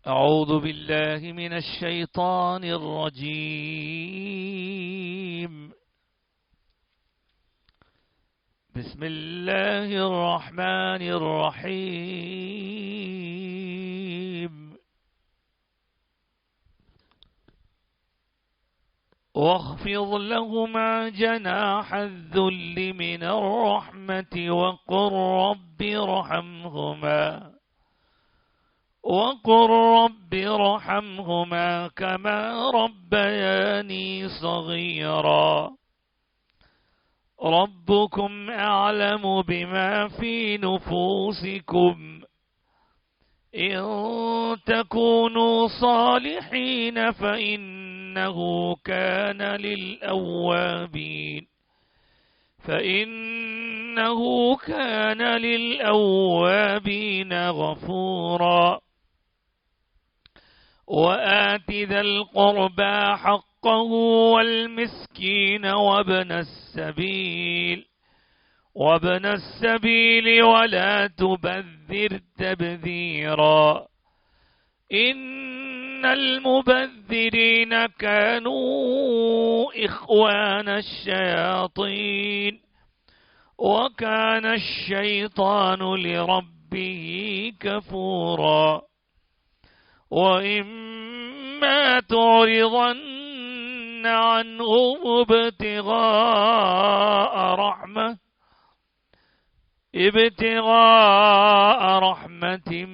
أعوذ بالله من الشيطان الرجيم. بسم الله الرحمن الرحيم. واخفض لهما جناح الذل من الرحمة وقل رب ارحمهما كما ربياني صغيرا. ربكم أعلم بما في نفوسكم إن تكونوا صالحين فإنه كان للأوابين غفورا. وآت ذا القربى حقه والمسكين وابن السبيل ولا تبذر تبذيرا. إن المبذرين كانوا إخوان الشياطين وكان الشيطان لربه كفورا. وإما تعرضن عنهم ابتغاء رحمة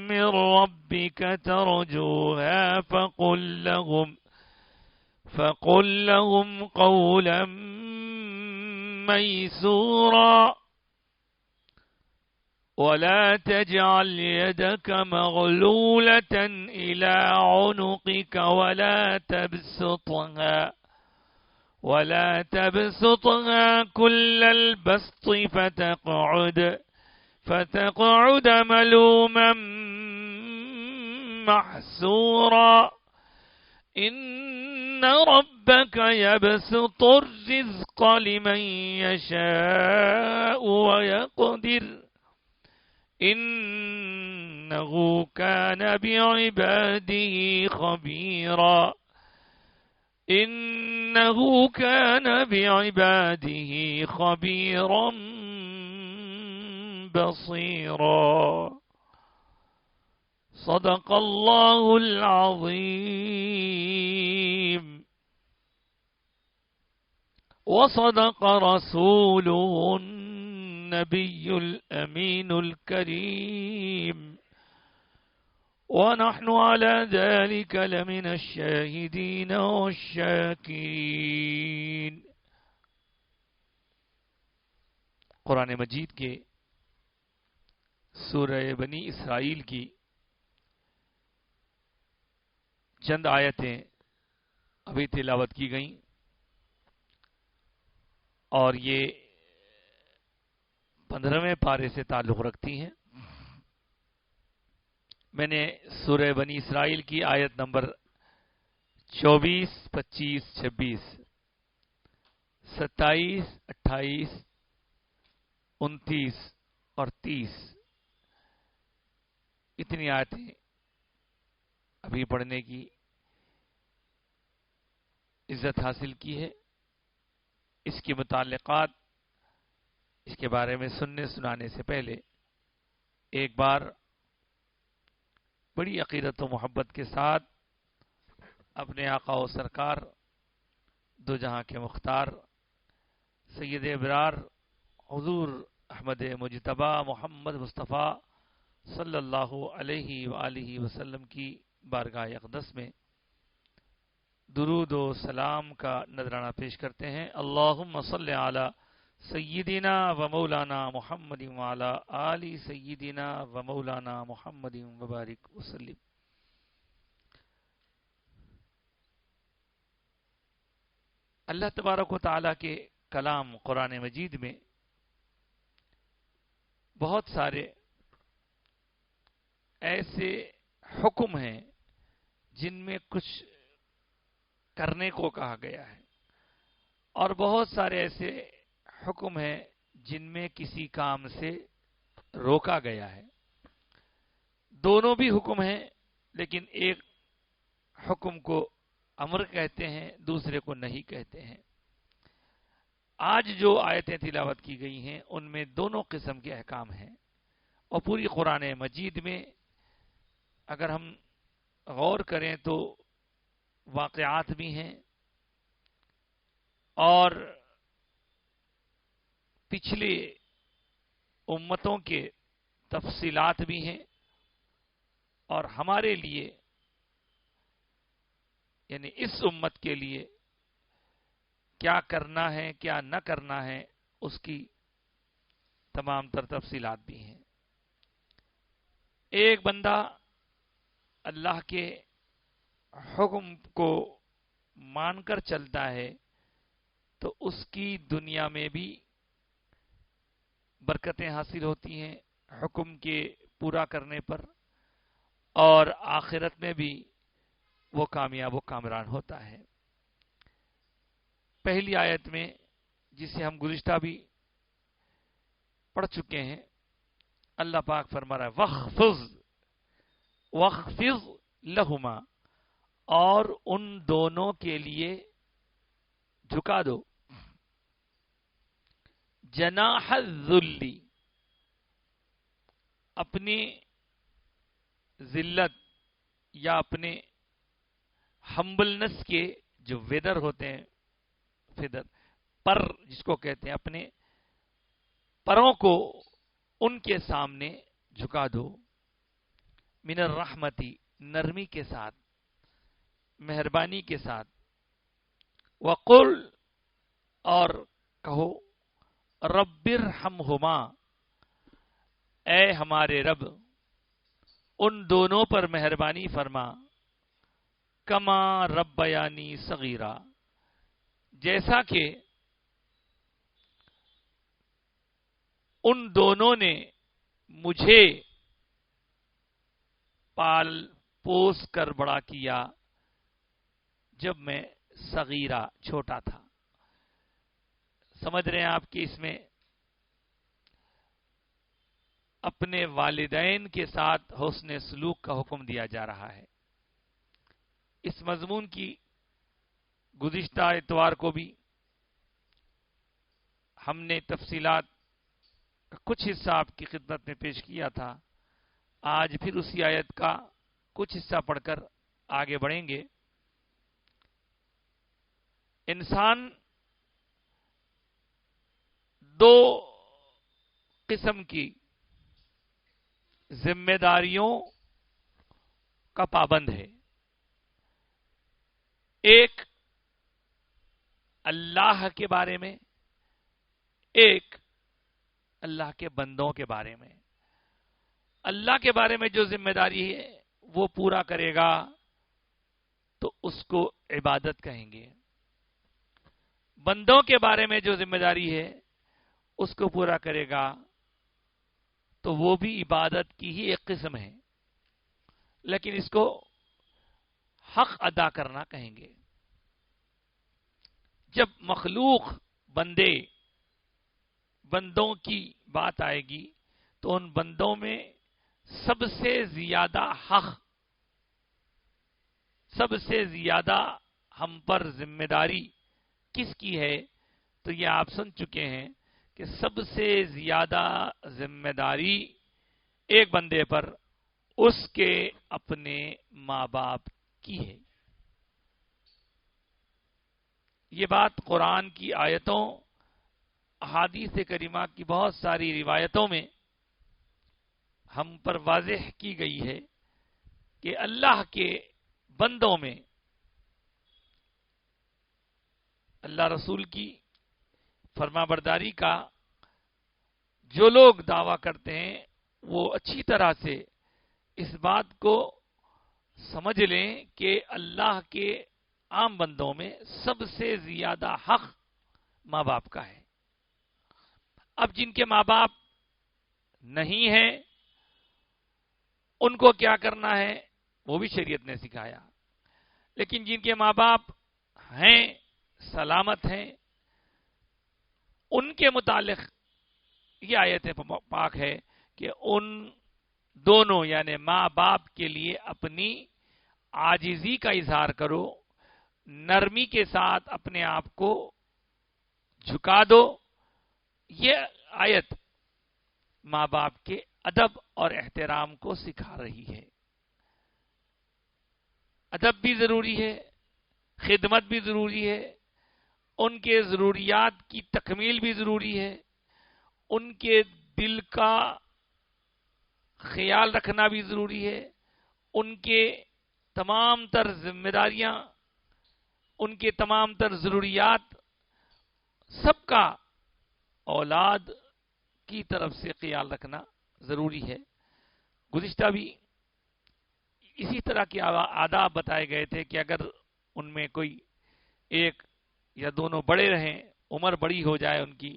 من ربك ترجوها فقل لهم قولا ميسورا. ولا تجعل يدك مغلولة إلى عنقك ولا تبسطها كل البسط فتقعد ملوما محسورا. إن ربك يبسط الرزق لمن يشاء ويقدر إنه كان بعباده خبيرا بصيرا. صدق الله العظيم وصدق رسوله النبي الأمين الكريم. ونحن على ذلك لمن الشاهدين والشاكرين. قرآن مجید کے سورہ بنی اسرائیل کی چند آیتیں ابھی تلاوت کی گئیں اور یہ 15ویں پارے سے تعلق رکھتی ہیں. میں نے سورہ بنی اسرائیل کی آیت نمبر 24, 25, 26, 27, 28, 29 اور 30 اتنی آیتیں ابھی پڑھنے کی عزت حاصل کی ہے. اس کے متعلقات اس کے بارے میں سننے سنانے سے پہلے ایک بار بڑی عقیدت و محبت کے ساتھ اپنے آقا و سرکار دو جہاں کے مختار سید ابرار حضور احمد مجتبی محمد مصطفیٰ صلی اللہ علیہ وآلہ وسلم کی بارگاہ اقدس میں درود و سلام کا نذرانہ پیش کرتے ہیں. اللہم صلی علی سیدنا و مولانا محمد وعلی آل سیدنا و مولانا محمد وبارک وسلم. اللہ تبارک و تعالی کے کلام قرآن مجید میں بہت سارے ایسے حکم ہیں جن میں کچھ کرنے کو کہا گیا ہے اور بہت سارے ایسے حکم ہیں جن میں کسی کام سے روکا گیا ہے. دونوں بھی حکم ہیں لیکن ایک حکم کو امر کہتے ہیں، دوسرے کو نہیں کہتے ہیں۔ آج جو آیتیں تلاوت کی گئی ہیں ان میں دونوں قسم کے احکام ہیں، اور پوری قرآن مجید میں اگر ہم غور کریں تو واقعات بھی ہیں اور پچھلے امتوں کے تفصیلات بھی ہیں، اور ہمارے لیے یعنی اس امت کے لیے کیا کرنا ہے کیا نہ کرنا ہے اس کی تمام تر تفصیلات بھی ہیں۔ ایک بندہ اللہ کے حکم کو مان کر چلتا ہے تو اس کی دنیا میں بھی برکتیں حاصل ہوتی ہیں حکم کے پورا کرنے پر، اور آخرت میں بھی وہ کامیاب و کامران ہوتا ہے۔ پہلی آیت میں جسے ہم گزشتہ بھی پڑھ چکے ہیں، اللہ پاک فرما رہا ہے وَخْفِضْ لَهُمَا، اور ان دونوں کے لیے جھکا دو، جناح الذل، اپنی ذلت یا اپنے ہمبلنس کے جو ویدر ہوتے ہیں، فدر پر جس کو کہتے ہیں، اپنے پروں کو ان کے سامنے جھکا دو، من الرحمتی، نرمی کے ساتھ، مہربانی کے ساتھ، وقل، اور کہو، رب ارحمہما، اے ہمارے رب ان دونوں پر مہربانی فرما، کما ربیانی صغیرا، جیسا کہ ان دونوں نے مجھے پال پوس کر بڑا کیا جب میں صغیرہ چھوٹا تھا۔ سمجھ رہے ہیں آپ کہ اس میں اپنے والدین کے ساتھ حسن سلوک کا حکم دیا جا رہا ہے۔ اس مضمون کی گزشتہ اتوار کو بھی ہم نے تفصیلات کا کچھ حصہ آپ کی خدمت میں پیش کیا تھا۔ آج پھر اسی آیت کا کچھ حصہ پڑھ کر آگے بڑھیں گے۔ انسان دو قسم کی ذمہ داریوں کا پابند ہے، ایک اللہ کے بارے میں، ایک اللہ کے بندوں کے بارے میں۔ اللہ کے بارے میں جو ذمہ داری ہے وہ پورا کرے گا تو اس کو عبادت کہیں گے، بندوں کے بارے میں جو ذمہ داری ہے اس کو پورا کرے گا تو وہ بھی عبادت کی ہی ایک قسم ہے، لیکن اس کو حق ادا کرنا کہیں گے۔ جب مخلوق بندوں کی بات آئے گی تو ان بندوں میں سب سے زیادہ حق، سب سے زیادہ ہم پر ذمہ داری کس کی ہے؟ تو یہ آپ سن چکے ہیں کہ سب سے زیادہ ذمہ داری ایک بندے پر اس کے اپنے ماں باپ کی ہے۔ یہ بات قرآن کی آیتوں، احادیث کریمہ کی بہت ساری روایتوں میں ہم پر واضح کی گئی ہے کہ اللہ کے بندوں میں اللہ رسول کی فرما برداری کا جو لوگ دعویٰ کرتے ہیں وہ اچھی طرح سے اس بات کو سمجھ لیں کہ اللہ کے عام بندوں میں سب سے زیادہ حق ماں باپ کا ہے۔ اب جن کے ماں باپ نہیں ہیں ان کو کیا کرنا ہے وہ بھی شریعت نے سکھایا، لیکن جن کے ماں باپ ہیں، سلامت ہیں، ان کے متعلق یہ آیت پاک ہے کہ ان دونوں یعنی ماں باپ کے لیے اپنی عاجزی کا اظہار کرو، نرمی کے ساتھ اپنے آپ کو جھکا دو۔ یہ آیت ماں باپ کے ادب اور احترام کو سکھا رہی ہے۔ ادب بھی ضروری ہے، خدمت بھی ضروری ہے، ان کے ضروریات کی تکمیل بھی ضروری ہے، ان کے دل کا خیال رکھنا بھی ضروری ہے، ان کے تمام تر ذمہ داریاں، ان کے تمام تر ضروریات سب کا اولاد کی طرف سے خیال رکھنا ضروری ہے۔ گزشتہ بھی اسی طرح کے آداب بتائے گئے تھے کہ اگر ان میں کوئی ایک یا دونوں بڑے رہیں، عمر بڑی ہو جائے ان کی،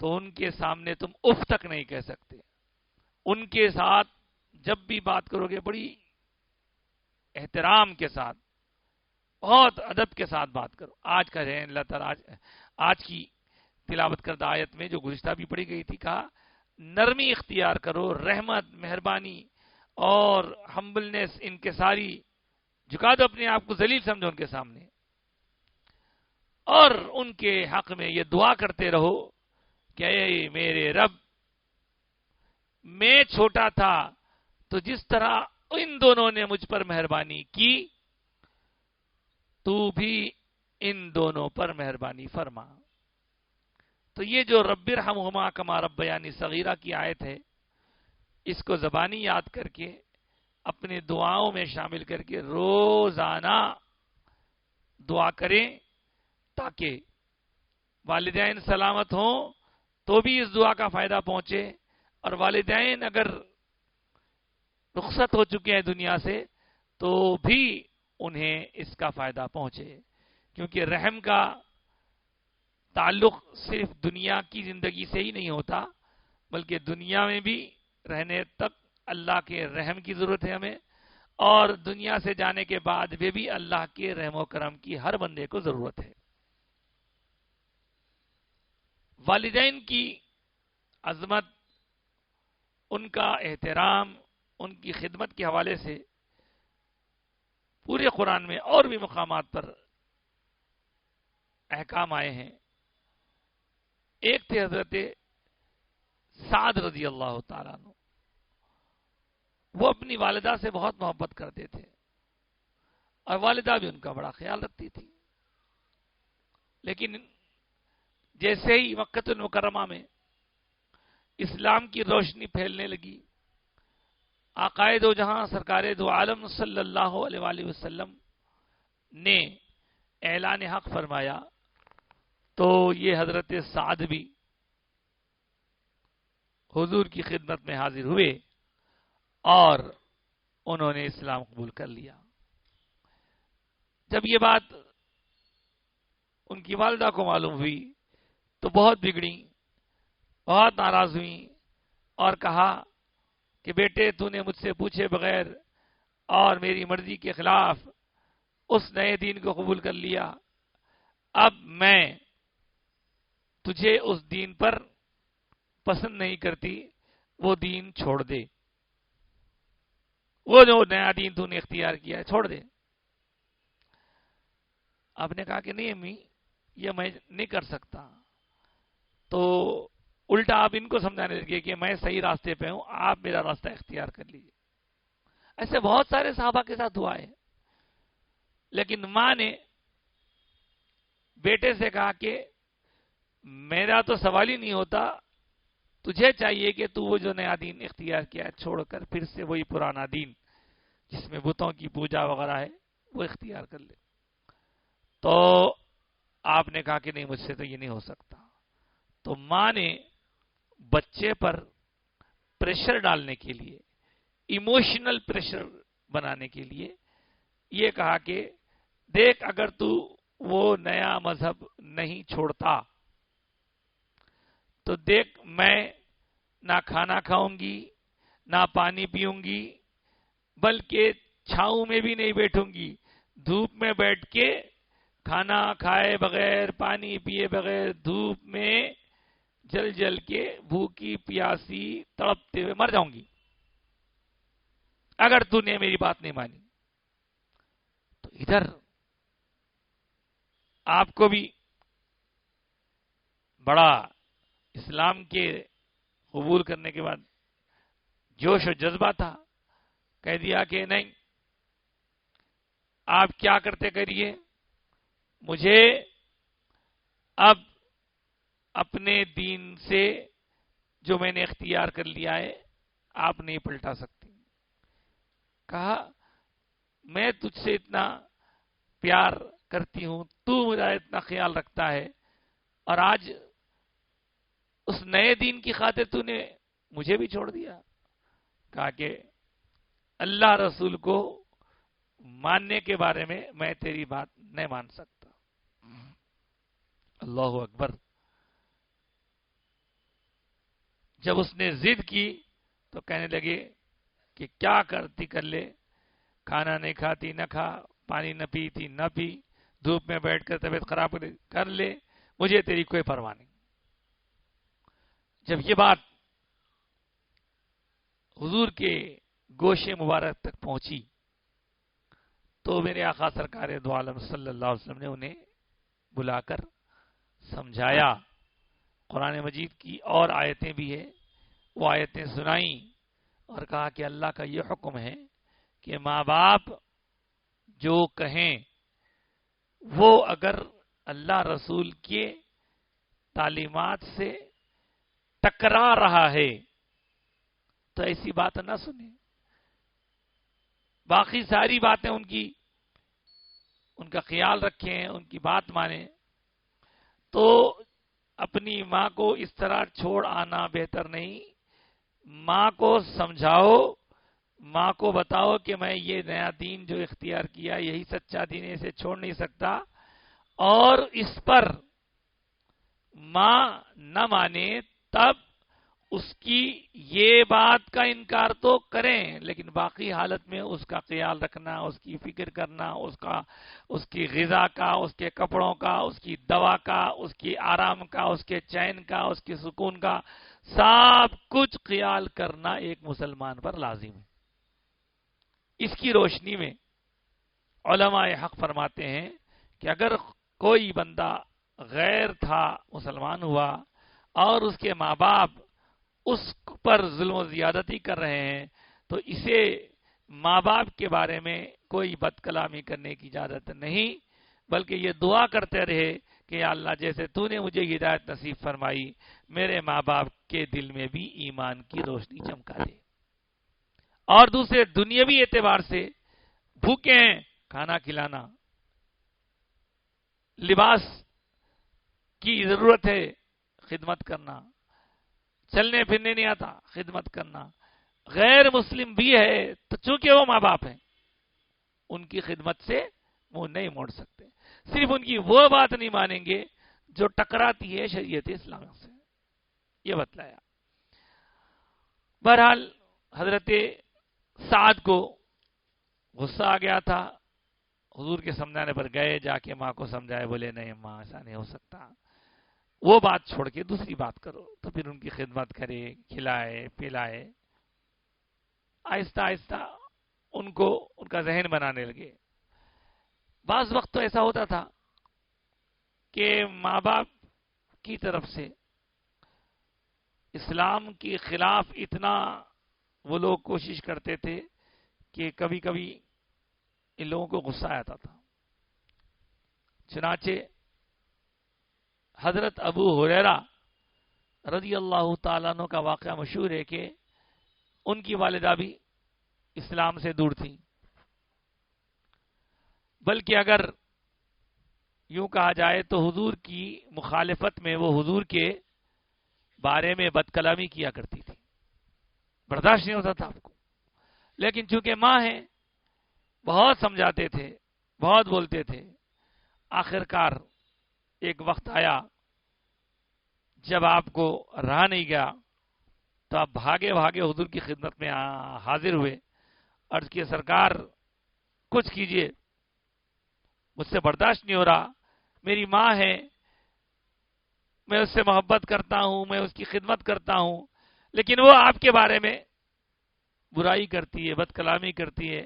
تو ان کے سامنے تم اف تک نہیں کہہ سکتے۔ ان کے ساتھ جب بھی بات کرو گے بڑی احترام کے ساتھ، بہت ادب کے ساتھ بات کرو۔ آج کا ہے اللہ تعالیٰ آج کی تلاوت کردہ آیت میں جو گزشتہ بھی پڑھی گئی تھی، کہا نرمی اختیار کرو، رحمت، مہربانی اور ہمبلنس، انکساری، جھکا دو اپنے آپ کو، ذلیل سمجھو ان کے سامنے، اور ان کے حق میں یہ دعا کرتے رہو کہ اے میرے رب، میں چھوٹا تھا تو جس طرح ان دونوں نے مجھ پر مہربانی کی، تو بھی ان دونوں پر مہربانی فرما۔ تو یہ جو رب ارحمہما کما ربیانی صغیرہ کی آیت ہے، اس کو زبانی یاد کر کے اپنے دعاؤں میں شامل کر کے روزانہ دعا کریں، تاکہ والدین سلامت ہوں تو بھی اس دعا کا فائدہ پہنچے، اور والدین اگر رخصت ہو چکے ہیں دنیا سے تو بھی انہیں اس کا فائدہ پہنچے، کیونکہ رحم کا تعلق صرف دنیا کی زندگی سے ہی نہیں ہوتا، بلکہ دنیا میں بھی رہنے تک اللہ کے رحم کی ضرورت ہے ہمیں، اور دنیا سے جانے کے بعد بھی اللہ کے رحم و کرم کی ہر بندے کو ضرورت ہے۔ والدین کی عظمت، ان کا احترام، ان کی خدمت کے حوالے سے پورے قرآن میں اور بھی مقامات پر احکام آئے ہیں۔ ایک تھے حضرت سعد رضی اللہ تعالیٰ عنہ، وہ اپنی والدہ سے بہت محبت کرتے تھے، اور والدہ بھی ان کا بڑا خیال رکھتی تھی، لیکن جیسے ہی مکہ المکرمہ میں اسلام کی روشنی پھیلنے لگی، آقائے دو جہاں سرکار دو عالم صلی اللہ علیہ وآلہ وسلم نے اعلان حق فرمایا، تو یہ حضرت سعد بھی حضور کی خدمت میں حاضر ہوئے اور انہوں نے اسلام قبول کر لیا۔ جب یہ بات ان کی والدہ کو معلوم ہوئی تو بہت بگڑی، بہت ناراض ہوئی، اور کہا کہ بیٹے، تو نے مجھ سے پوچھے بغیر اور میری مرضی کے خلاف اس نئے دین کو قبول کر لیا، اب میں تجھے اس دین پر پسند نہیں کرتی، وہ دین چھوڑ دے، وہ جو نیا دین تو نے اختیار کیا ہے چھوڑ دے۔ آپ نے کہا کہ نہیں امی، یہ میں نہیں کر سکتا، تو الٹا آپ ان کو سمجھانے لگے کہ میں صحیح راستے پہ ہوں، آپ میرا راستہ اختیار کر لیجیے۔ ایسے بہت سارے صحابہ کے ساتھ ہوا ہے، لیکن ماں نے بیٹے سے کہا کہ میرا تو سوال ہی نہیں ہوتا، تجھے چاہیے کہ تو وہ جو نیا دین اختیار کیا ہے چھوڑ کر پھر سے وہی پرانا دین جس میں بتوں کی پوجا وغیرہ ہے وہ اختیار کر لے۔ تو آپ نے کہا کہ نہیں، مجھ سے تو یہ نہیں ہو سکتا۔ تو ماں نے بچے پر پریشر ڈالنے کے لیے، ایموشنل پریشر بنانے کے لیے یہ کہا کہ دیکھ، اگر تو وہ نیا مذہب نہیں چھوڑتا تو دیکھ، میں نہ کھانا کھاؤں گی، نہ پانی پیوں گی، بلکہ چھاؤں میں بھی نہیں بیٹھوں گی، دھوپ میں بیٹھ کے کھانا کھائے بغیر، پانی پیے بغیر، دھوپ میں جل جل کے بھوکی پیاسی تڑپتے ہوئے مر جاؤں گی۔ اگر تو نے میری بات نہیں مانی تو ادھر آپ کو بھی بڑا اسلام کے قبول کرنے کے بعد جوش و جذبہ تھا. کہہ دیا کہ نہیں، آپ کیا کرتے کریے، مجھے اب اپنے دین سے جو میں نے اختیار کر لیا ہے آپ نہیں پلٹا سکتی. کہا میں تجھ سے اتنا پیار کرتی ہوں، تو میرا اتنا خیال رکھتا ہے، اور آج اس نئے دین کی خاطر تو نے مجھے بھی چھوڑ دیا. کہا کہ اللہ رسول کو ماننے کے بارے میں تیری بات نہیں مان سکتا. اللہ اکبر. جب اس نے ضد کی تو کہنے لگے کہ کیا کرتی کر لے، کھانا نہیں کھاتی نہ کھا، پانی نہ پیتی نہ پی، دھوپ میں بیٹھ کر طبیعت خراب کر لے، مجھے تیری کوئی پرواہ نہیں. جب یہ بات حضور کے گوشے مبارک تک پہنچی تو میرے آقا سرکار دو عالم صلی اللہ علیہ وسلم نے انہیں بلا کر سمجھایا. قرآن مجید کی اور آیتیں بھی ہیں، وہ آیتیں سنائیں اور کہا کہ اللہ کا یہ حکم ہے کہ ماں باپ جو کہیں وہ اگر اللہ رسول کے تعلیمات سے ٹکرا رہا ہے تو ایسی بات نہ سنیں، باقی ساری باتیں ان کا خیال رکھیں، ان کی بات مانیں. تو اپنی ماں کو اس طرح چھوڑ آنا بہتر نہیں. ماں کو سمجھاؤ، ماں کو بتاؤ کہ میں یہ نیا دین جو اختیار کیا یہی سچا دین ہے، اسے چھوڑ نہیں سکتا، اور اس پر ماں نہ مانے تب اس کی یہ بات کا انکار تو کریں، لیکن باقی حالت میں اس کا خیال رکھنا، اس کی فکر کرنا، اس کی غذا کا، اس کے کپڑوں کا، اس کی دوا کا، اس کی آرام کا، اس کے چین کا، اس کے سکون کا، سب کچھ خیال کرنا ایک مسلمان پر لازم ہے. اس کی روشنی میں علماء حق فرماتے ہیں کہ اگر کوئی بندہ غیر تھا مسلمان ہوا اور اس کے ماں باپ اس پر ظلم و زیادتی کر رہے ہیں تو اسے ماں باپ کے بارے میں کوئی بد کلامی کرنے کی اجازت نہیں، بلکہ یہ دعا کرتے رہے کہ یا اللہ جیسے تو نے مجھے ہدایت نصیب فرمائی میرے ماں باپ کے دل میں بھی ایمان کی روشنی چمکا دے. اور دوسرے دنیاوی اعتبار سے بھوکے ہیں، کھانا کھلانا، لباس کی ضرورت ہے، خدمت کرنا، چلنے پھرنے نہیں آتا، خدمت کرنا. غیر مسلم بھی ہے تو چونکہ وہ ماں باپ ہیں ان کی خدمت سے وہ نہیں موڑ سکتے، صرف ان کی وہ بات نہیں مانیں گے جو ٹکراتی ہے شریعت اسلام سے. یہ بتلایا. بہرحال حضرت سعد کو غصہ آ گیا تھا، حضور کے سمجھانے پر گئے، جا کے ماں کو سمجھائے، بولے نہیں ماں ایسا نہیں ہو سکتا، وہ بات چھوڑ کے دوسری بات کرو. تو پھر ان کی خدمت کرے، کھلائے پلائے، آہستہ آہستہ ان کا ذہن بنانے لگے. بعض وقت تو ایسا ہوتا تھا کہ ماں باپ کی طرف سے اسلام کے خلاف اتنا وہ لوگ کوشش کرتے تھے کہ کبھی کبھی ان لوگوں کو غصہ آتا تھا. چنانچہ حضرت ابو ہریرہ رضی اللہ تعالیٰ عنہ کا واقعہ مشہور ہے کہ ان کی والدہ بھی اسلام سے دور تھیں، بلکہ اگر یوں کہا جائے تو حضور کی مخالفت میں وہ حضور کے بارے میں بد کلامی کیا کرتی تھی، برداشت نہیں ہوتا تھا آپ کو. لیکن چونکہ ماں ہیں بہت سمجھاتے تھے، بہت بولتے تھے. آخرکار ایک وقت آیا جب آپ کو رہا نہیں گیا تو آپ بھاگے بھاگے حضور کی خدمت میں حاضر ہوئے، عرض کیا سرکار کچھ کیجئے، مجھ سے برداشت نہیں ہو رہا، میری ماں ہے، میں اس سے محبت کرتا ہوں، میں اس کی خدمت کرتا ہوں، لیکن وہ آپ کے بارے میں برائی کرتی ہے، بد کلامی کرتی ہے،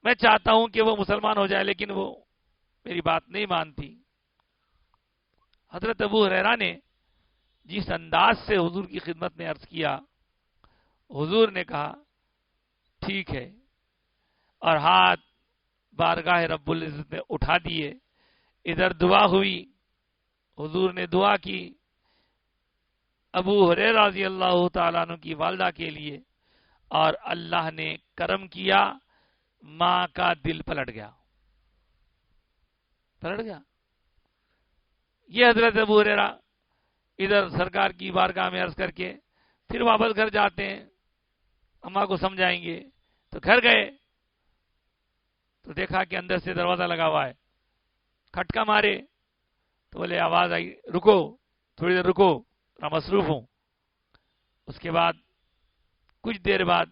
میں چاہتا ہوں کہ وہ مسلمان ہو جائے لیکن وہ میری بات نہیں مانتی۔ حضرت ابو ہریرہ نے جس انداز سے حضور کی خدمت میں عرض کیا، حضور نے کہا ٹھیک ہے، اور ہاتھ بارگاہ رب العزت میں اٹھا دیے۔ ادھر دعا ہوئی، حضور نے دعا کی ابو ہریرہ رضی اللہ تعالیٰ عنہ کی والدہ کے لیے، اور اللہ نے کرم کیا، ماں کا دل پلٹ گیا۔ یہ حضرت ابو ہریرہ ادھر سرکار کی بارگاہ میں عرض کر کے پھر واپس گھر جاتے ہیں، اماں کو سمجھائیں گے، تو گھر گئے تو دیکھا کہ اندر سے دروازہ لگا ہوا ہے، کھٹکا مارے تو بولے آواز آئی رکو، تھوڑی دیر رکو، میں مصروف ہوں۔ اس کے بعد کچھ دیر بعد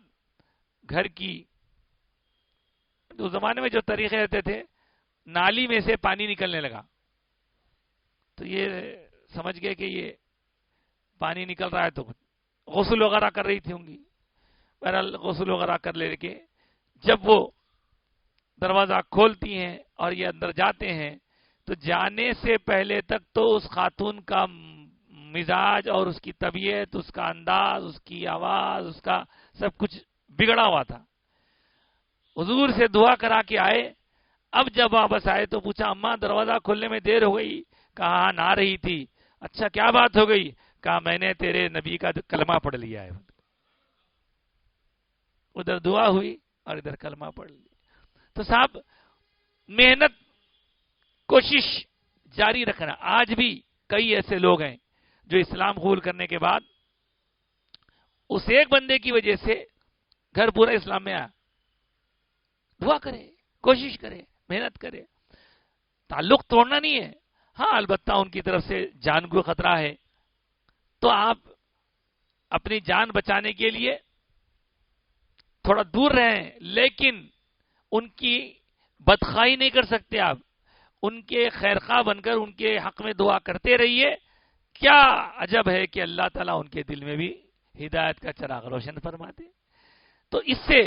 گھر کی، اس زمانے میں جو طریقے رہتے تھے، نالی میں سے پانی نکلنے لگا، تو یہ سمجھ گئے کہ یہ پانی نکل رہا ہے، تو غسل وغیرہ کر رہی تھی ہوں گی، بہرحال غسل وغیرہ کر لے کے جب وہ دروازہ کھولتی ہیں اور یہ اندر جاتے ہیں تو جانے سے پہلے تک تو اس خاتون کا مزاج اور اس کی طبیعت، اس کا انداز، اس کی آواز، اس کا سب کچھ بگڑا ہوا تھا۔ حضور سے دعا کرا کے آئے، اب جب واپس آئے تو پوچھا اماں دروازہ کھولنے میں دیر ہو گئی؟ کہا نہ رہی تھی۔ اچھا کیا بات ہو گئی؟ کہا میں نے تیرے نبی کا کلمہ پڑھ لیا ہے۔ ادھر دعا ہوئی اور ادھر کلمہ پڑھ لیا۔ تو صاحب محنت، کوشش جاری رکھنا۔ آج بھی کئی ایسے لوگ ہیں جو اسلام قبول کرنے کے بعد اس ایک بندے کی وجہ سے گھر پورا اسلام میں آیا۔ دعا کرے، کوشش کرے، محنت کرے، تعلق توڑنا نہیں ہے۔ ہاں البتہ ان کی طرف سے جان کو خطرہ ہے تو آپ اپنی جان بچانے کے لیے تھوڑا دور رہیں، لیکن ان کی بدخواہی نہیں کر سکتے آپ، ان کے خیرخواہ بن کر ان کے حق میں دعا کرتے رہیے۔ کیا عجب ہے کہ اللہ تعالیٰ ان کے دل میں بھی ہدایت کا چراغ روشن فرماتے۔ تو اس سے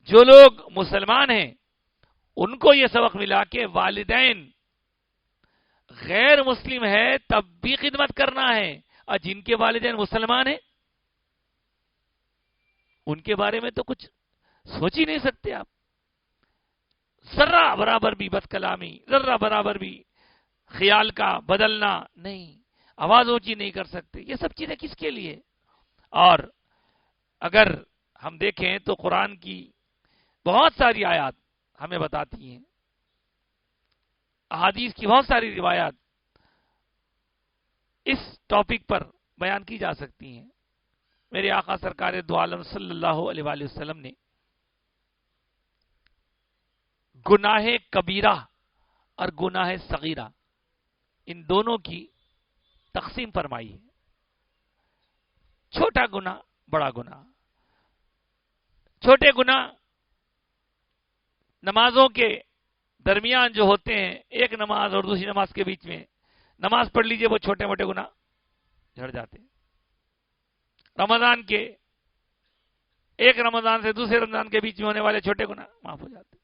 جو لوگ مسلمان ہیں ان کو یہ سبق ملا کہ والدین غیر مسلم ہے تب بھی خدمت کرنا ہے، اور جن کے والدین مسلمان ہیں ان کے بارے میں تو کچھ سوچ ہی نہیں سکتے آپ۔ ذرہ برابر بھی بد کلامی، ذرہ برابر بھی خیال کا بدلنا نہیں، آواز اونچی نہیں کر سکتے، یہ سب چیزیں کس کے لیے؟ اور اگر ہم دیکھیں تو قرآن کی بہت ساری آیات ہمیں بتاتی ہیں، احادیث کی بہت ساری روایات اس ٹاپک پر بیان کی جا سکتی ہیں۔ میرے آقا سرکار دو عالم صلی اللہ علیہ وآلہ وسلم نے گناہ کبیرہ اور گناہ صغیرہ ان دونوں کی تقسیم فرمائی ہے۔ چھوٹا گناہ، بڑا گناہ۔ چھوٹے گناہ نمازوں کے درمیان جو ہوتے ہیں، ایک نماز اور دوسری نماز کے بیچ میں نماز پڑھ لیجئے، وہ چھوٹے موٹے گناہ جھڑ جاتے ہیں۔ رمضان کے ایک رمضان سے دوسرے رمضان کے بیچ میں ہونے والے چھوٹے گناہ معاف ہو جاتے ہیں۔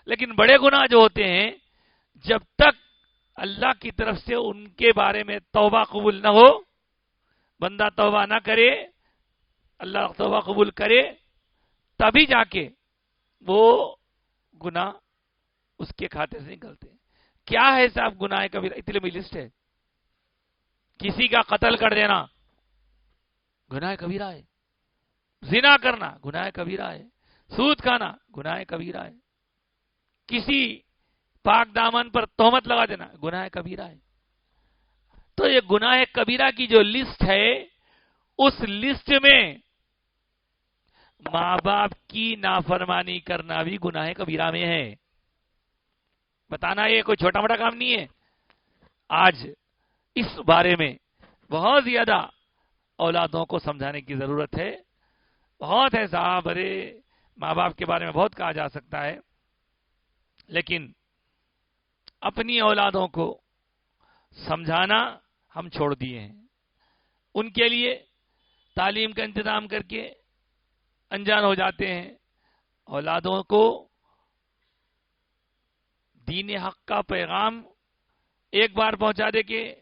لیکن بڑے گناہ جو ہوتے ہیں، جب تک اللہ کی طرف سے ان کے بارے میں توبہ قبول نہ ہو، بندہ توبہ نہ کرے، اللہ توبہ قبول کرے، تبھی جا کے وہ گناہ اس کے کھاتے سے نکلتے ہیں۔ کیا ہے صاحب گناہ کبیرہ؟ اتنی لمبی لسٹ ہے۔ کسی کا قتل کر دینا گناہ کبیرہ ہے، زنا کرنا گناہ کبیرہ ہے، سود کھانا گناہ کبیرہ ہے، کسی پاک دامن پر تہمت لگا دینا گناہ کبیرہ ہے۔ تو یہ گناہ کبیرہ کی جو لسٹ ہے، اس لسٹ میں ماں باپ کی نافرمانی کرنا بھی گناہ کبیرہ میں ہے۔ بتانا یہ کوئی چھوٹا موٹا کام نہیں ہے۔ آج اس بارے میں بہت زیادہ اولادوں کو سمجھانے کی ضرورت ہے۔ بہت ہے صاحب، ارے ماں باپ کے بارے میں بہت کہا جا سکتا ہے، لیکن اپنی اولادوں کو سمجھانا ہم چھوڑ دیے ہیں۔ ان کے لیے تعلیم کا انتظام کر کے انجان ہو جاتے ہیں، اولادوں کو دین حق کا پیغام ایک بار پہنچا دے کے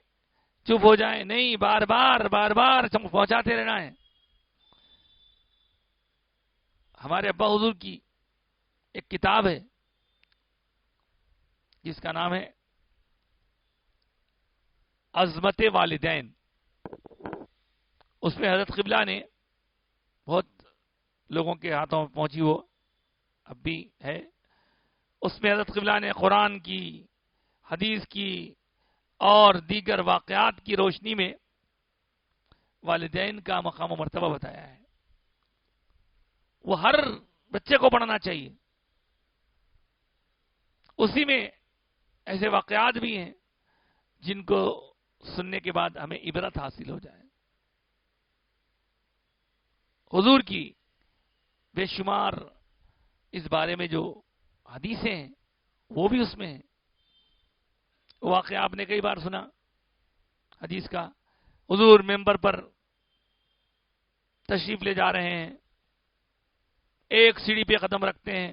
چپ ہو جائیں، نہیں، بار بار پہنچاتے رہنا ہے۔ ہمارے ابا حضور کی ایک کتاب ہے جس کا نام ہے عظمت والدین، اس میں حضرت قبلہ نے، بہت لوگوں کے ہاتھوں میں پہنچی وہ اب بھی ہے، اس میں حضرت قبلہ نے قرآن کی، حدیث کی اور دیگر واقعات کی روشنی میں والدین کا مقام و مرتبہ بتایا ہے۔ وہ ہر بچے کو پڑھنا چاہیے، اسی میں ایسے واقعات بھی ہیں جن کو سننے کے بعد ہمیں عبرت حاصل ہو جائے۔ حضور کی بے شمار اس بارے میں جو حدیثیں ہیں وہ بھی اس میں ہیں۔ واقعہ آپ نے کئی بار سنا حدیث کا، حضور ممبر پر تشریف لے جا رہے ہیں، ایک سیڑھی پہ قدم رکھتے ہیں،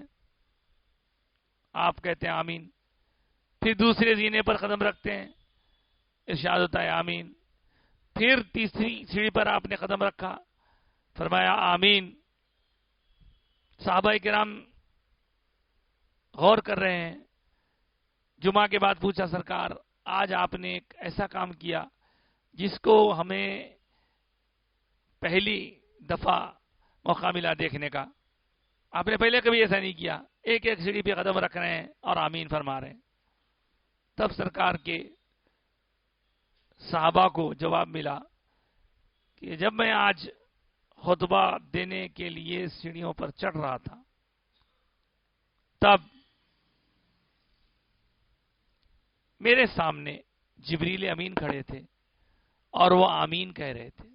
آپ کہتے ہیں آمین، پھر دوسرے زینے پر قدم رکھتے ہیں، ارشاد ہوتا ہے آمین، پھر تیسری سیڑھی پر آپ نے قدم رکھا، فرمایا آمین۔ صحابہ کرام غور کر رہے ہیں، جمعہ کے بعد پوچھا سرکار آج آپ نے ایک ایسا کام کیا جس کو ہمیں پہلی دفعہ موقع ملا دیکھنے کا، آپ نے پہلے کبھی ایسا نہیں کیا، ایک ایک سیڑھی پہ قدم رکھ رہے ہیں اور آمین فرما رہے ہیں۔ تب سرکار کے صحابہ کو جواب ملا کہ جب میں آج خطبہ دینے کے لیے سیڑھیوں پر چڑھ رہا تھا تب میرے سامنے جبریل امین کھڑے تھے اور وہ آمین کہہ رہے تھے۔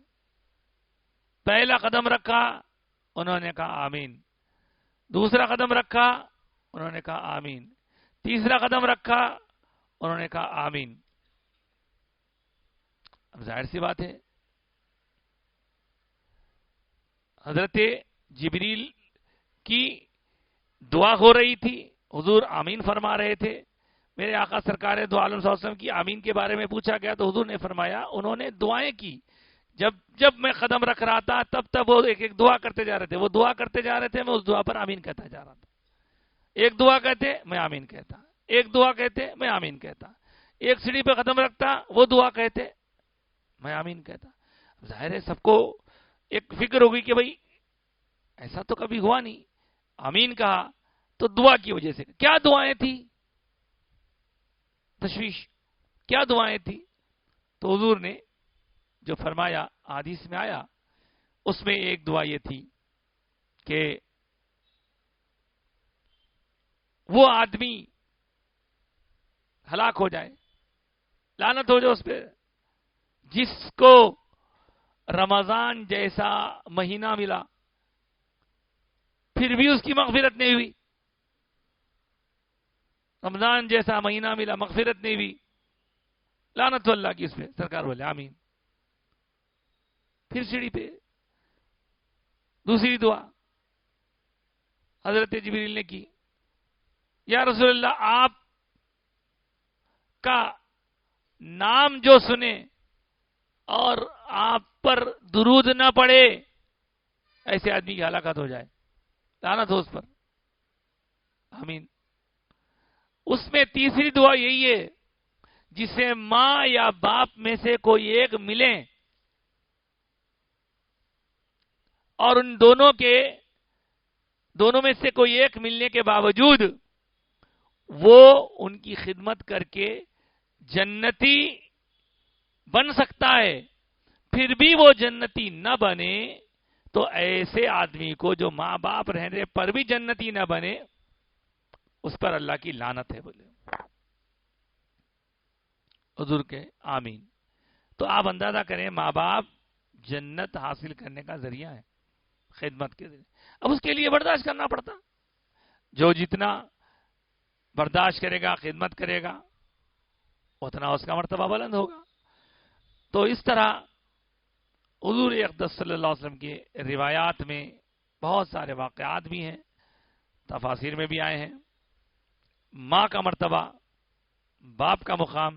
پہلا قدم رکھا، انہوں نے کہا آمین، دوسرا قدم رکھا، انہوں نے کہا آمین، تیسرا قدم رکھا، انہوں نے کہا آمین۔ اب ظاہر سی بات ہے حضرت جبریل کی دعا ہو رہی تھی، حضور آمین فرما رہے تھے۔ میرے آقا سرکار دو عالم صلی اللہ علیہ وسلم کی آمین کے بارے میں پوچھا گیا تو حضور نے فرمایا انہوں نے دعائیں کی، جب میں قدم رکھ رہا تھا تب وہ ایک ایک دعا کرتے جا رہے تھے، وہ دعا کرتے جا رہے تھے، میں اس دعا پر آمین کہتا جا رہا تھا۔ ایک دعا کہتے میں آمین کہتا، ایک دعا کہتے میں آمین کہتا، ایک سیڑھی پہ قدم رکھتا وہ دعا کہتے میں آمین کہتا۔ ظاہر ہے سب کو ایک فکر ہوگی کہ بھائی ایسا تو کبھی ہوا نہیں، آمین کہا تو دعا کی وجہ سے، کیا دعائیں تھی؟ تشویش، کیا دعائیں تھی؟ تو حضور نے جو فرمایا حدیث میں آیا، اس میں ایک دعا یہ تھی کہ وہ آدمی ہلاک ہو جائے، لعنت ہو جائے اس پہ جس کو رمضان جیسا مہینہ ملا پھر بھی اس کی مغفرت نہیں ہوئی، رمضان جیسا مہینہ ملا مغفرت نہیں ہوئی، لعنت اللہ کی اس پہ۔ سرکار بولے آمین۔ پھر سیڑھی پہ دوسری دعا حضرت جبریل نے کی، یا رسول اللہ آپ کا نام جو سنے اور آپ پر درود نہ پڑے ایسے آدمی کی ہلاکت ہو جائے، لعنت ہو اس پر، آمین۔ اس میں تیسری دعا یہی ہے جسے ماں یا باپ میں سے کوئی ایک ملے اور ان دونوں میں سے کوئی ایک ملنے کے باوجود وہ ان کی خدمت کر کے جنتی بن سکتا ہے، پھر بھی وہ جنتی نہ بنے تو ایسے آدمی کو جو ماں باپ رہنے پر بھی جنتی نہ بنے اس پر اللہ کی لعنت ہے، بولے حضور کے آمین۔ تو آپ اندازہ کریں ماں باپ جنت حاصل کرنے کا ذریعہ ہے، خدمت کے ذریعے۔ اب اس کے لیے برداشت کرنا پڑتا، جو جتنا برداشت کرے گا خدمت کرے گا اتنا اس کا مرتبہ بلند ہوگا۔ تو اس طرح حضور اقدس صلی اللہ علیہ وسلم کے روایات میں بہت سارے واقعات بھی ہیں، تفاسیر میں بھی آئے ہیں. ماں کا مرتبہ، باپ کا مقام،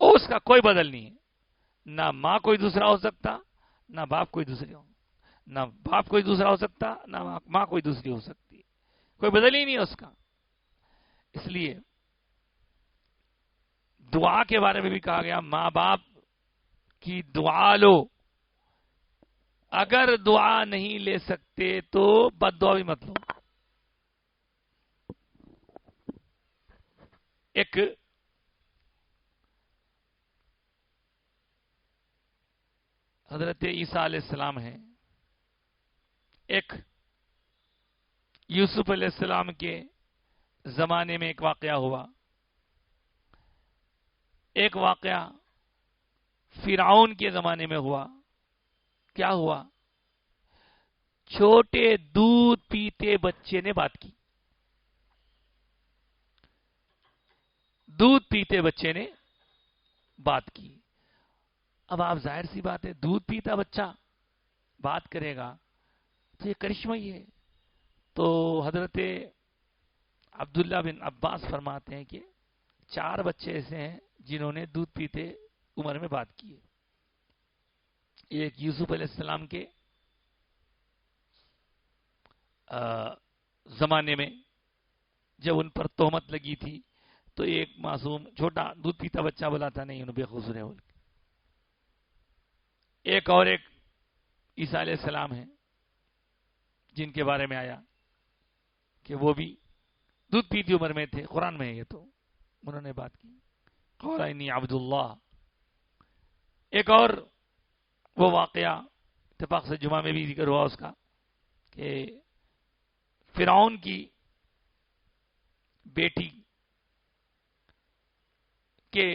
اس کا کوئی بدل نہیں ہے. نہ ماں کوئی دوسرا ہو سکتا، نہ باپ کوئی دوسرے ہو، نہ باپ کوئی دوسرا ہو سکتا، نہ ماں کوئی دوسری ہو سکتی. کوئی بدل ہی نہیں ہے اس کا. اس لیے دعا کے بارے میں بھی کہا گیا، ماں باپ کی دعا لو. اگر دعا نہیں لے سکتے تو بد دعا بھی مت لو. ایک حضرت عیسیٰ علیہ السلام ہیں، ایک یوسف علیہ السلام کے زمانے میں ایک واقعہ ہوا. ایک واقعہ فرعون کے زمانے میں ہوا. کیا ہوا؟ چھوٹے دودھ پیتے بچے نے بات کی. دودھ پیتے بچے نے بات کی. اب آپ ظاہر سی بات ہے، دودھ پیتا بچہ بات کرے گا تو یہ کرشمہ ہی ہے. تو حضرت عبداللہ بن عباس فرماتے ہیں کہ 4 بچے ایسے ہیں جنہوں نے دودھ پیتے عمر میں بات کی ہے. ایک یوسف علیہ السلام کے زمانے میں جب ان پر تہمت لگی تھی تو ایک معصوم چھوٹا دودھ پیتا بچہ بولا تھا نہیں انہوں بے قصور ہے. ایک عیسیٰ علیہ السلام ہیں جن کے بارے میں آیا کہ وہ بھی دودھ پیتی عمر میں تھے. قرآن میں ہے یہ، تو انہوں نے بات کی، قال انی عبداللہ. ایک اور وہ واقعہ اتفاق سے جمعہ میں بھی ذکر ہوا اس کا کہ فرعون کی بیٹی کے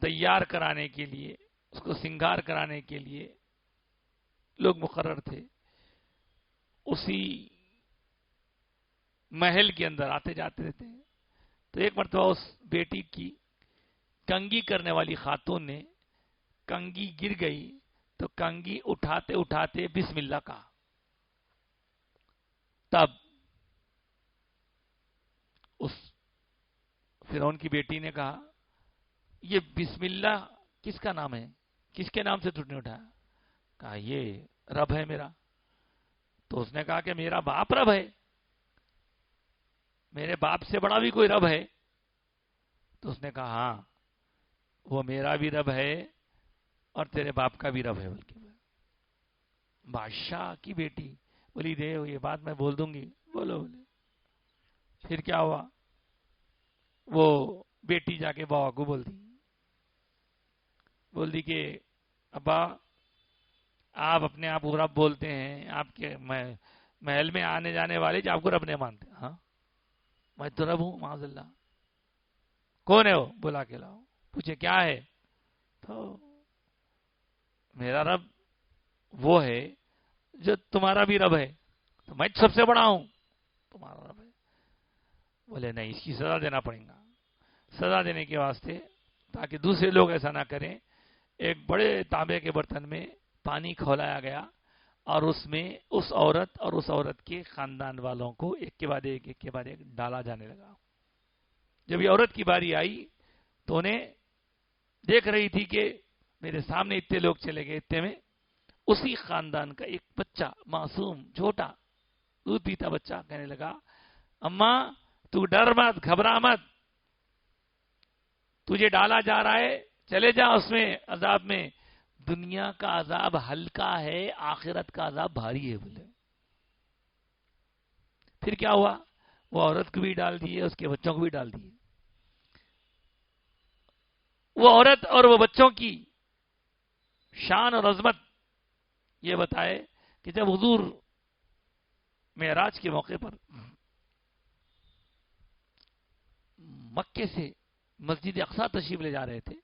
تیار کرانے کے لیے، اس کو سنگار کرانے کے لیے لوگ مقرر تھے. اسی محل کے اندر آتے جاتے رہتے ہیں. تو ایک مرتبہ اس بیٹی کی کنگھی کرنے والی خاتون نے کنگھی گر گئی تو کنگھی اٹھاتے اٹھاتے بسم اللہ کہا. تب اس فرعون کی بیٹی نے کہا یہ بسم اللہ کس کا نام ہے، کس کے نام سے تم نے اٹھایا؟ کہا یہ رب ہے میرا. تو اس نے کہا کہ میرا باپ رب ہے، میرے باپ سے بڑا بھی کوئی رب ہے؟ تو اس نے کہا ہاں وہ میرا بھی رب ہے اور تیرے باپ کا بھی رب ہے. بلکہ بادشاہ کی بیٹی بولی دے یہ بات میں بول دوں گی. بولو. بولے پھر کیا ہوا؟ وہ بیٹی جا کے بابا کو بول دی کہ ابا آپ اپنے آپ کو رب بولتے ہیں، آپ کے محل میں آنے جانے والے جو آپ کو رب نہیں مانتے. ہاں میں تو رب ہوں معاذ اللہ. کون ہے وہ؟ بلا کے لاؤ. پوچھے کیا ہے؟ تو میرا رب وہ ہے جو تمہارا بھی رب ہے. تو میں سب سے بڑا ہوں، تمہارا رب ہے. بولے نہیں، اس کی سزا دینا پڑے گا. سزا دینے کے واسطے تاکہ دوسرے لوگ ایسا نہ کریں، ایک بڑے تانبے کے برتن میں پانی کھولایا گیا اور اس میں اس عورت اور اس عورت کے خاندان والوں کو ایک کے بعد ایک ڈالا جانے لگا. جب یہ عورت کی باری آئی تو انہیں دیکھ رہی تھی کہ میرے سامنے اتنے لوگ چلے گئے، اتنے میں اسی خاندان کا ایک بچہ معصوم چھوٹا دودھ پیتا بچہ کہنے لگا اماں تو ڈر مت، گھبرا مت، تجھے ڈالا جا رہا ہے، چلے جا اس میں عذاب میں. دنیا کا عذاب ہلکا ہے، آخرت کا عذاب بھاری ہے. بولے پھر کیا ہوا؟ وہ عورت کو بھی ڈال دیے، اس کے بچوں کو بھی ڈال دیے. وہ عورت اور وہ بچوں کی شان اور عظمت یہ بتائے کہ جب حضور معراج کے موقع پر مکے سے مسجد اقصی تشریف لے جا رہے تھے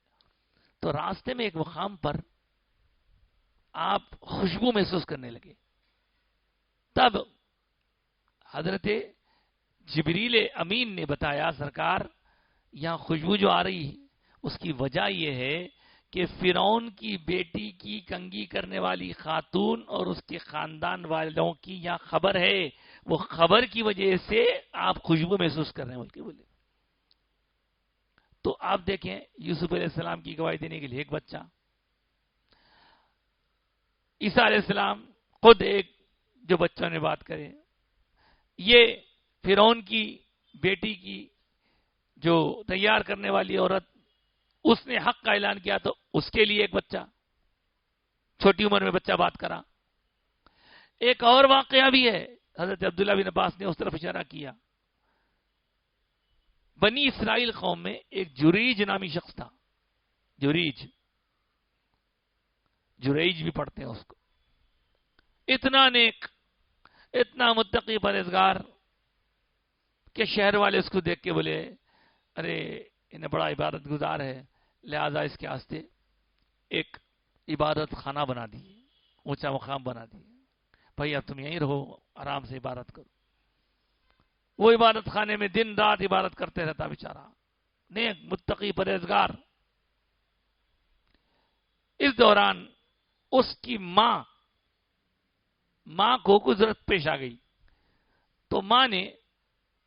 تو راستے میں ایک مقام پر آپ خوشبو محسوس کرنے لگے. تب حضرت جبریل امین نے بتایا سرکار یہاں خوشبو جو آ رہی ہے اس کی وجہ یہ ہے کہ فرعون کی بیٹی کی کنگھی کرنے والی خاتون اور اس کے خاندان والوں کی یہاں خبر ہے، وہ خبر کی وجہ سے آپ خوشبو محسوس کر رہے ہیں بلکہ بولے. تو آپ دیکھیں یوسف علیہ السلام کی گواہی دینے کے لیے ایک بچہ، عیسیٰ علیہ السلام خود ایک جو بچوں نے بات کرے، یہ فرعون کی بیٹی کی جو تیار کرنے والی عورت، اس نے حق کا اعلان کیا تو اس کے لیے ایک بچہ، چھوٹی عمر میں بچہ بات کرا. ایک اور واقعہ بھی ہے، حضرت عبداللہ بن عباس نے اس طرف اشارہ کیا. بنی اسرائیل قوم میں ایک جریج نامی شخص تھا. جریج بھی پڑھتے ہیں اس کو. اتنا نیک، اتنا متقی پرہیزگار کہ شہر والے اس کو دیکھ کے بولے ارے انہیں بڑا عبادت گزار ہے، لہذا اس کے واسطے ایک عبادت خانہ بنا دیے، اونچا مقام بنا دیے. بھائی اب تم یہیں رہو، آرام سے عبادت کرو. وہ عبادت خانے میں دن رات عبادت کرتے رہتا بیچارہ، نیک متقی پرہیزگار. اس دوران اس کی ماں کو کوئی ضرورت پیش آ گئی تو ماں نے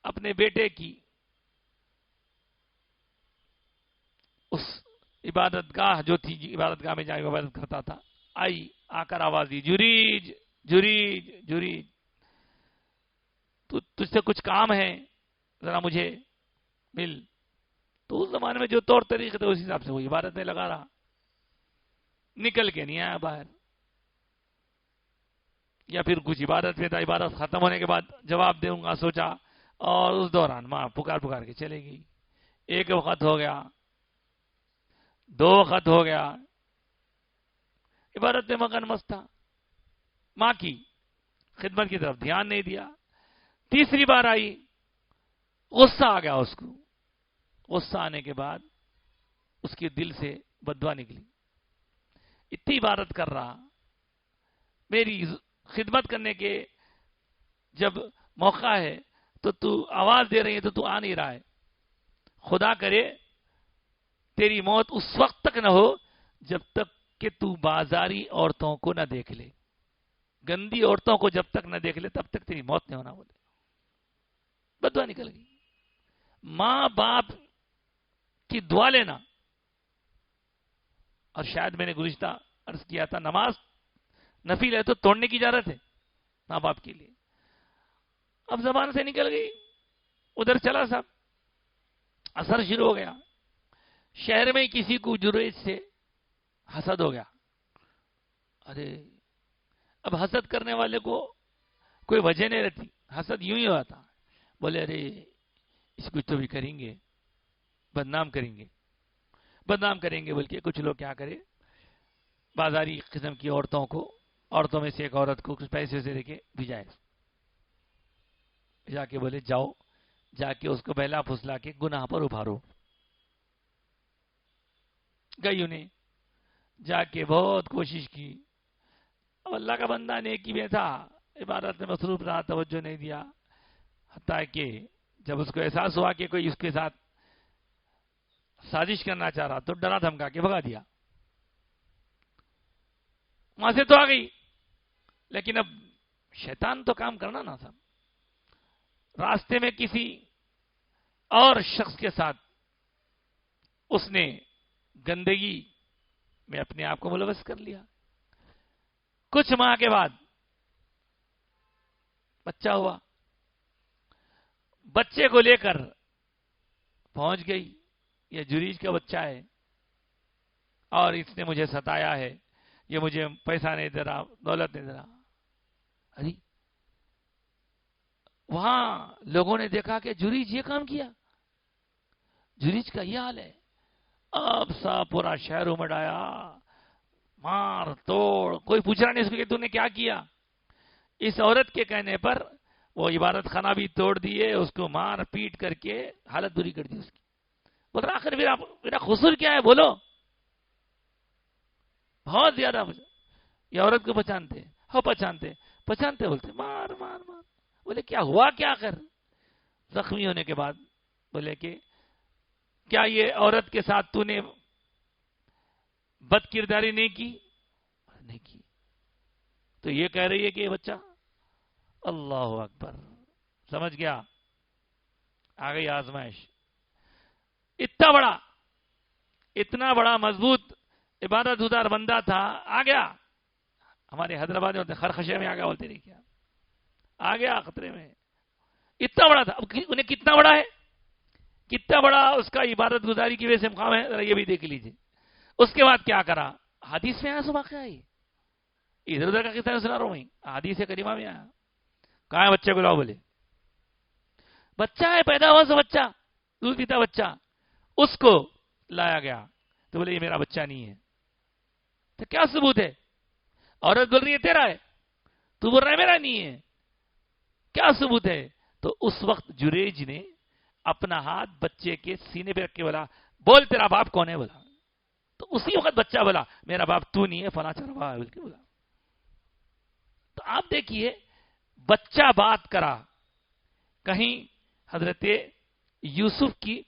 اپنے بیٹے کی اس عبادت گاہ جو تھی، عبادت گاہ میں جا کے عبادت کرتا تھا، آئی، آ کر آواز دی، جریج جریج جریج، تو تجھ سے کچھ کام ہے، ذرا مجھے مل. تو اس زمانے میں جو طور طریقے تھے اس حساب سے وہ عبادت میں لگا رہا، نکل کے نہیں آیا باہر. یا پھر کچھ عبادت میں تھا، عبادت ختم ہونے کے بعد جواب دوں گا سوچا، اور اس دوران ماں پکار کے چلے گئی. ایک وقت ہو گیا، 2 وقت ہو گیا، عبادت میں مگن مست تھا، ماں کی خدمت کی طرف دھیان نہیں دیا. تیسری بار آئی، غصہ آ گیا اس کو. غصہ آنے کے بعد اس کے دل سے بددعا نکلی، اتنی عبادت کر رہا، میری خدمت کرنے کے جب موقع ہے تو آواز دے رہی ہے تو آ نہیں رہا ہے. خدا کرے تیری موت اس وقت تک نہ ہو جب تک کہ تو بازاری عورتوں کو نہ دیکھ لے، گندی عورتوں کو جب تک نہ دیکھ لے تب تک تیری موت نہیں ہونا. بولے بددعا نکل گئی. ماں باپ کی دعا لینا، اور شاید میں نے گزشتہ عرض کیا تھا نماز نفل ہے تو توڑنے کی اجازت ہے ماں باپ کے لیے. اب زبان سے نکل گئی، ادھر چلا سب، اثر شروع ہو گیا. شہر میں کسی کو جریج سے حسد ہو گیا. ارے اب حسد کرنے والے کو کوئی وجہ نہیں رہتی، حسد یوں ہی ہوتا. بولے ارے اس کو تو بھی کریں گے، بدنام کریں گے بول کے کچھ لوگ کیا کرے، بازاری قسم کی عورتوں میں سے ایک عورت کو کچھ پیسے سے دے کے بھیجائے، جا کے بولے جاؤ، جا کے اس کو بہلا پھسلا کے گناہ پر ابھارو. گئی، انہیں جا کے بہت کوشش کی. اب اللہ کا بندہ نیکی میں تھا، عبادت میں مصروف رہا، توجہ نہیں دیا، حتیٰ کہ جب اس کو احساس ہوا کہ کوئی اس کے ساتھ سازش کرنا چاہ رہا تو ڈرا دھمکا کے بھگا دیا. وہاں سے تو آ گئی، لیکن اب شیطان تو کام کرنا نہ تھا. راستے میں کسی اور شخص کے ساتھ اس نے گندگی میں اپنے آپ کو ملوث کر لیا. کچھ ماہ کے بعد بچہ ہوا، بچے کو لے کر پہنچ گئی، یہ جریج کا بچہ ہے اور اس نے مجھے ستایا ہے، یہ مجھے پیسہ نہیں دے رہا، دولت نہیں دے رہا. ارے وہاں لوگوں نے دیکھا کہ جریج یہ کام کیا، جریج کا یہ حال ہے. اب سا پورا شہر امڑ آیا، مار توڑ، کوئی پوچھ رہا نہیں اس کو کہ تو نے کیا کیا. اس عورت کے کہنے پر وہ عبادت خانہ بھی توڑ دیے، اس کو مار پیٹ کر کے حالت بری کر دی اس کی. بول رہا آخر میرا قصور کیا ہے بولو. بہت زیادہ یہ عورت کو پہچانتے ہو، پہچانتے بولتے مار مار مار. بولے کیا ہوا کیا کر زخمی ہونے کے بعد؟ بولے کہ کیا یہ عورت کے ساتھ تو نے بد کرداری نہیں کی. تو یہ کہہ رہی ہے کہ یہ بچہ اللہ اکبر سمجھ گیا. آ گئی آزمائش. اتنا بڑا مضبوط عبادت گزار بندہ تھا, آ گیا. ہمارے حیدرآباد میں خرخشے میں آ گیا بولتے نہیں کیا, آ گیا خطرے میں. اتنا بڑا تھا. اب انہیں کتنا بڑا ہے, کتنا بڑا اس کا عبادت گزاری کی وجہ سے مقام ہے, ذرا یہ بھی دیکھ لیجئے. اس کے بعد کیا کرا, حدیث میں آیا سو واقعہ ہے, ادھر ادھر کا قصہ نہیں سنا رہا ہوں میں, حدیث کریمہ میں آیا. کہاں ہے بچے کو لاؤ, بولے بچہ ہے پیدا ہوا سو بچہ, دودھ پیتا بچہ, اس کو لایا گیا. تو بولے یہ میرا بچہ نہیں ہے. تو کیا ثبوت ہے؟ عورت بول رہی ہے تیرا ہے, تو بول رہا ہے میرا نہیں ہے, کیا ثبوت ہے؟ تو اس وقت جریج نے اپنا ہاتھ بچے کے سینے پہ رکھ کے بولا بول تیرا باپ کون ہے بولا. تو اسی وقت بچہ بولا میرا باپ تو نہیں ہے, فلاں چروا ہے بول کے بولا. تو آپ دیکھیے بچہ بات کرا. کہیں حضرت یوسف کی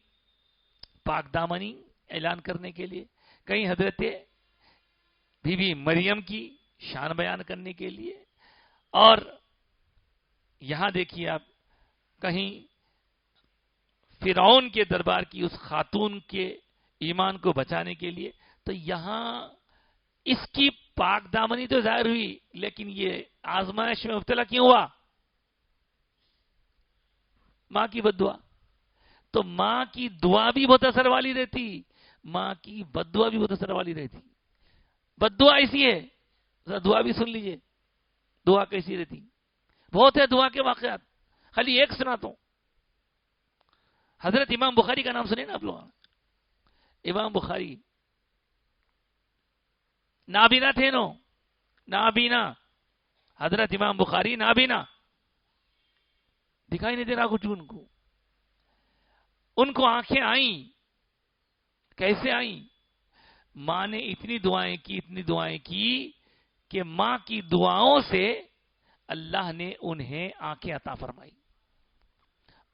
پاک دامنی اعلان کرنے کے لیے, کہیں حضرت بی بی مریم کی شان بیان کرنے کے لیے, اور یہاں دیکھیے آپ کہیں فرعون کے دربار کی اس خاتون کے ایمان کو بچانے کے لیے. تو یہاں اس کی پاک دامنی تو ظاہر ہوئی, لیکن یہ آزمائش میں مبتلا کیوں ہوا؟ ماں کی بد دعا. تو ماں کی دعا بھی بہت اثر والی رہتی, ماں کی بد دعا بھی بہت اثر والی رہتی. بد دعا ایسی ہے, ذرا دعا بھی سن لیجئے دعا کیسی رہتی. بہت ہے دعا کے واقعات, خالی ایک سناتا ہوں. حضرت امام بخاری کا نام سنے نا آپ لوگ, امام بخاری نابینا تھے نو, نابینا. حضرت امام بخاری نابینا, دکھائی نہیں دے رہا کچھ ان کو آنکھیں آئیں. کیسے آئیں؟ ماں نے اتنی دعائیں کی کہ ماں کی دعاؤں سے اللہ نے انہیں آنکھیں عطا فرمائی.